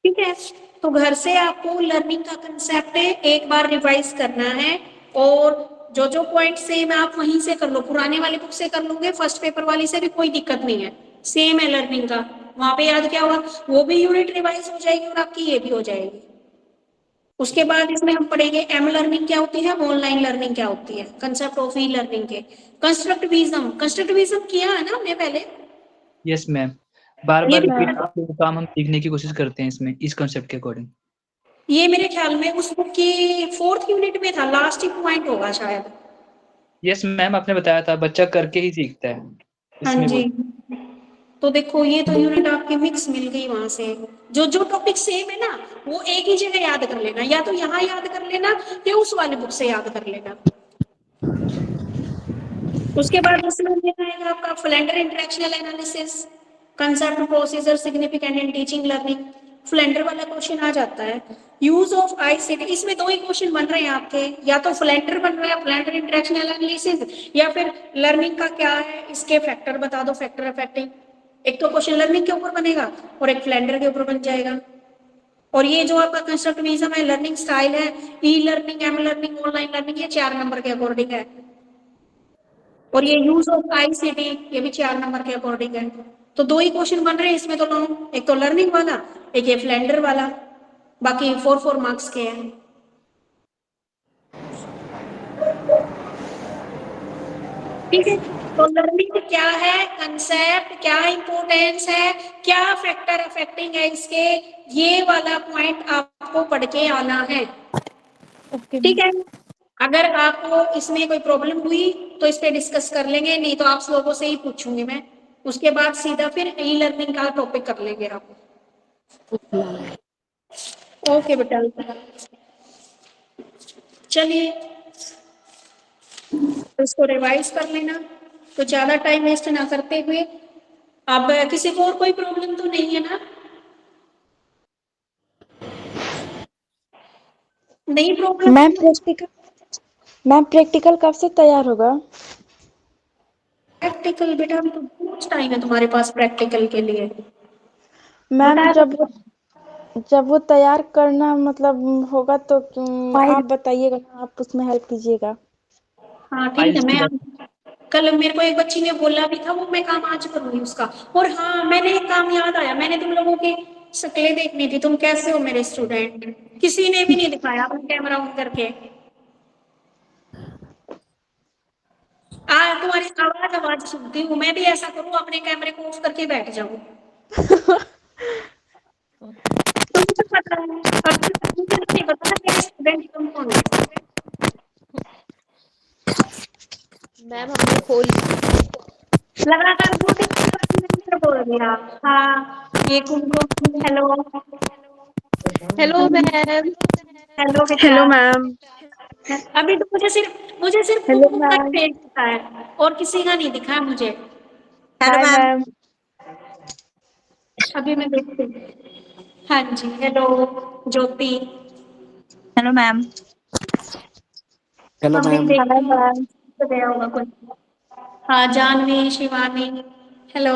ठीक है, तो घर से आपको लर्निंग का कंसेप्ट एक बार रिवाइज करना है, और जो जो पॉइंट सेम है आप वहीं से कर लो, पुराने वाली बुक से कर लोगे, फर्स्ट पेपर वाली से भी कोई दिक्कत नहीं है, सेम है लर्निंग का। वहां पे याद क्या होगा, वो भी यूनिट रिवाइज हो जाएगी और आपकी ये भी हो जाएगी। उसके बाद इसमें हम पढ़ेंगे एम लर्निंग क्या होती है, ऑनलाइन लर्निंग क्या होती है, कंसेप्ट ऑफ ई लर्निंग के, कंस्ट्रक्टिविज्म किया है ना हमने पहले। यस मैम, बार ये बार रिपीट काम हम सीखने की कोशिश करते हैं इसमें, इस कंसेप्ट के अकॉर्डिंग। ये मेरे ख्याल में उस बुक की 4th यूनिट में था, लास्ट ही पॉइंट होगा शायद। यस मैम, आपने बताया था बच्चा करके ही सीखता है हाँ इसमें जी, तो देखो ये तो यूनिट आपकी मिक्स मिल गई वहां से। जो जो टॉपिक सेम है ना, वो एक ही जगह याद कर लेना, या तो यहाँ याद कर लेना या उस वाली बुक से याद कर लेना। उसके बाद उसमें आएगा आपका Flander interactional analysis, concept procedure significant in teaching learning. Flander वाला क्वेश्चन आ जाता है। यूज ऑफ आईसीटी, इसमें 2 ही क्वेश्चन बन रहे हैं आपके, या तो फ्लेंडर बन रहा है, फ्लेंडर इंटरेक्शनल एनालिसिस, या फिर लर्निंग का क्या है, इसके फैक्टर बता दो, फैक्टर अफेक्टिंग। एक तो क्वेश्चन लर्निंग के ऊपर बनेगा और एक फ्लेंडर के ऊपर बन जाएगा। और ये जो आपका कंस्ट्रक्टिविज्म है, लर्निंग स्टाइल है, e learning, am learning, online learning, ये 4 नंबर के अकॉर्डिंग है। और ये यूज ऑफ आईसीटी, ये भी 4 नंबर के अकॉर्डिंग है। तो 2 ही क्वेश्चन बन रहे हैं इसमें तो, एक तो लर्निंग वाला, एक ये फ्लेंडर वाला, बाकी 4 मार्क्स के हैं। ठीक है, तो लर्निंग क्या है, कंसेप्ट क्या, इंपॉर्टेंस है, क्या फैक्टर अफेक्टिंग है इसके, ये वाला पॉइंट आपको पढ़ के आना है। ठीक है, अगर आपको इसमें कोई प्रॉब्लम हुई तो इस पे डिस्कस कर लेंगे, नहीं तो आप लोगों से ही पूछूंगी मैं। उसके बाद सीधा फिर ई लर्निंग का टॉपिक कर लेंगे आप। ओके बेटा, चलिए इसको रिवाइज कर लेना, तो ज्यादा टाइम वेस्ट ना करते हुए। अब किसी को और कोई प्रॉब्लम तो नहीं है ना? नहीं प्रॉब्लम। मैम प्रैक्टिकल कब से तैयार होगा? प्रैक्टिकल बेटा अभी तो बहुत टाइम है तुम्हारे पास प्रैक्टिकल के लिए। मैम बता जब वो तैयार करना मतलब होगा तो आप बताइएगा ना, आप उसमें हेल्प कीजिएगा। हाँ ठीक है। फाइल्स की मैं बात। कल मेरे को एक बच्ची ने बोला भी था, वो मैं काम आज करूंगी उसका। और हाँ मैंने एक काम याद आया, मैंने तुम लोगों की शक्लें देखनी थी, तुम कैसे हो मेरे स्टूडेंट। किसी ने भी नहीं दिखाया अपना कैमरा ऑन करके। तुम्हारी आवाज सुनती हूँ, मैं भी ऐसा करूँ अपने कैमरे को ऑफ करके बैठ जाऊँ। तुम्हें तो पता है, अभी मुझे तो नहीं पता मेरे स्टूडेंट तुम कौन है। मैम हमने खोल लगातार बोल दिया। हाँ ये कुमकुम, हेलो हेलो मैम। हेलो बेटा। Hello ma'am. अभी तो मुझे सिर्फ हेलो कुमकुम का मैम। पेज दिखा है और किसी का नहीं दिखा है मुझे। Hello hi ma'am. मैम। अभी मैं देखती हूँ। हाँ जी hello Jyoti. Hello ma'am. Hello अभी मैम। हाय देखती हूँ मैम। तो गया होगा कोई। हाँ जानवी शिवानी हेलो।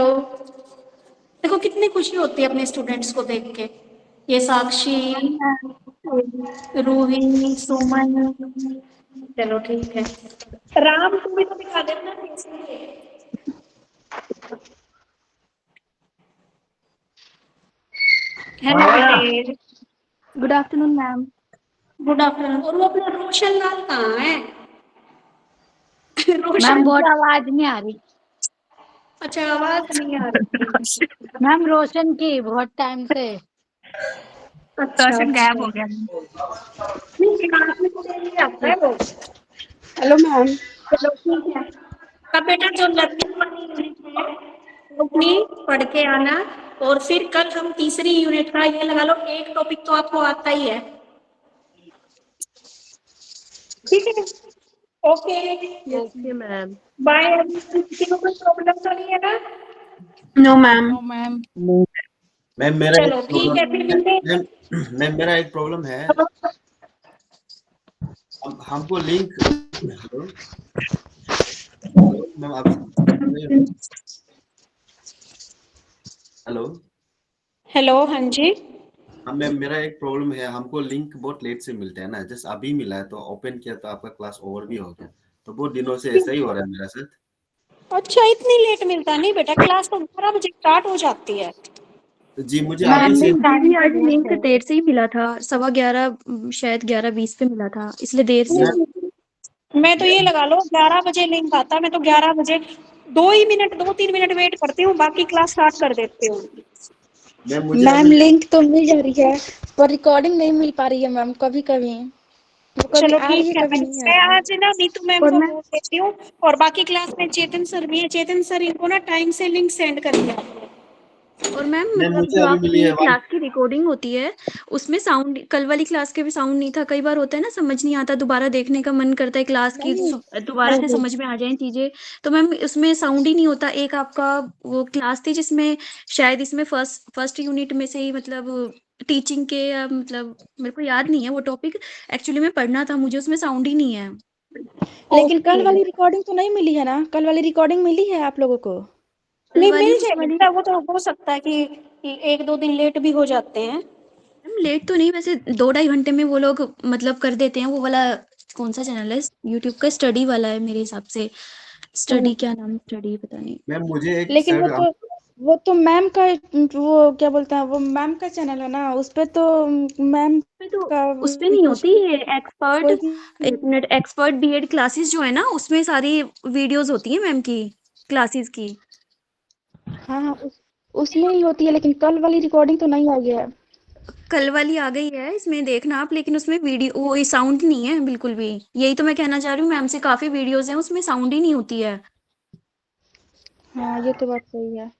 देखो कितनी खुशी होती है अपने स्टूडेंट्स को देख के। ये साक्षी, रूही, सुमन। चलो ठीक है। राम को भी तो दिखा देना। हेलो बेटे। Good afternoon ma'am. Good afternoon. और वो अपना रोशन लाल कहाँ है? मैम रोशन। बहुत आवाज नहीं आ रही। अच्छा आवाज नहीं आ रही। मैम रोशन की बहुत टाइम से। अच्छा रोशन अच्छा। गायब हो गया। नहीं क्लास में तो डेली आता है वो। Hello ma'am. चलो ठीक है। अब बेटा जो लर्निंग वाली यूनिट है वो अपनी पढ़ के आना। और फिर कल हम तीसरी यूनिट का ये लगा लो, एक टॉपिक तो आपको आता ही है। ठीक है ओके ओके मैम। बाय। किसी को कोई प्रॉब्लम तो नहीं है ना? No ma'am. No ma'am. Ma'am मेरा एक चलो ठीक है फिर मिलते हैं। प्रॉब्लम मैम मेरा एक प्रॉब्लम है। हमको लिंक। हेलो मैम आप। हेलो। हेलो हाँ जी। हाँ मैम मेरा एक प्रॉब्लम है, हमको लिंक बहुत लेट से मिलता है ना, जस्ट अभी मिला है तो ओपन किया तो आपका क्लास ओवर भी हो गया। तो बहुत दिनों से ऐसा ही हो रहा है मेरा साथ। अच्छा इतनी लेट मिलता नहीं बेटा, क्लास तो 12 बजे स्टार्ट हो जाती है। जी मुझे मैम अभी से। मुझे भी आज लिंक देर से ही मिला था, 11:15 शायद 11:20 पे मिला था, इसलिए देर से। मैं तो ये लगा लो 11 बजे लिंक आता, मैं तो 11 बजे 2-3 मिनट वेट करती हूँ, बाकी क्लास स्टार्ट कर देती हूँ। मैम मुझे मैम अभी। लिंक तो मिल जा रही है पर रिकॉर्डिंग नहीं मिल पा रही है मैम, कभी कभी वो कभी चलो आ रही ठीक है है। कभी नहीं आ मैं रही है। आज ना नीतू मैम और को मैं बोल देती हूँ। और बाकी क्लास में चेतन सर भी है, चेतन सर इनको ना टाइम से लिंक सेंड करेंगे। और मैम मैम मतलब मुझे जो अभी मिली आपकी है वन। क्लास की रिकॉर्डिंग होती है उसमें साउंड, कल वाली क्लास के भी साउंड नहीं था। कई बार होता है ना, समझ नहीं आता, दोबारा देखने का मन करता है क्लास की, नहीं दोबारा से समझ में आ जाए चीजें। तो मैम उसमें साउंड ही नहीं होता। एक आपका वो क्लास थी जिसमें शायद इसमें फर्स्ट यूनिट में से ही मतलब टीचिंग के मतलब मेरे को याद नहीं है वो टॉपिक, एक्चुअली में पढ़ना था मुझे, उसमें साउंड ही नहीं है। लेकिन ओके कल वाली रिकॉर्डिंग तो नहीं मिली है ना? कल वाली रिकॉर्डिंग मिली है आप लोगों को? कल नहीं वाली मिल उस वाली जाएगा, वो तो हो सकता है कि 1-2 दिन लेट भी हो जाते हैं। मैम लेट तो नहीं, वैसे 2-2.5 घंटे में वो लोग मतलब कर देते हैं। वो वाला कौन सा चैनल है यूट्यूब का? स्टडी वाला है मेरे हिसाब से। स्टडी क्या नाम, स्टडी पता नहीं। मैम मुझे एक लेकिन सर। वो तो मैम का, वो क्या बोलते हैं, वो मैम का चैनल है ना, उस पे तो मैम तो का उस पे नहीं कुछ होती है एक्सपर्ट, कोई भी। एक मिनट, एक्सपर्ट बीएड क्लासेस जो है ना, उसमें सारी वीडियोस होती है मैम की क्लासेस की। हाँ हाँ उसमें ही होती है, लेकिन कल वाली रिकॉर्डिंग तो नहीं आई है। कल वाली आ गई है, इसमें देखना आप, लेकिन उसमें वीडियो वो साउंड नहीं है बिल्कुल भी। यही तो मैं कहना चाह रही हूँ, मैम से काफी वीडियोस हैं उसमें साउंड ही नहीं होती है। हाँ ये तो बात सही है।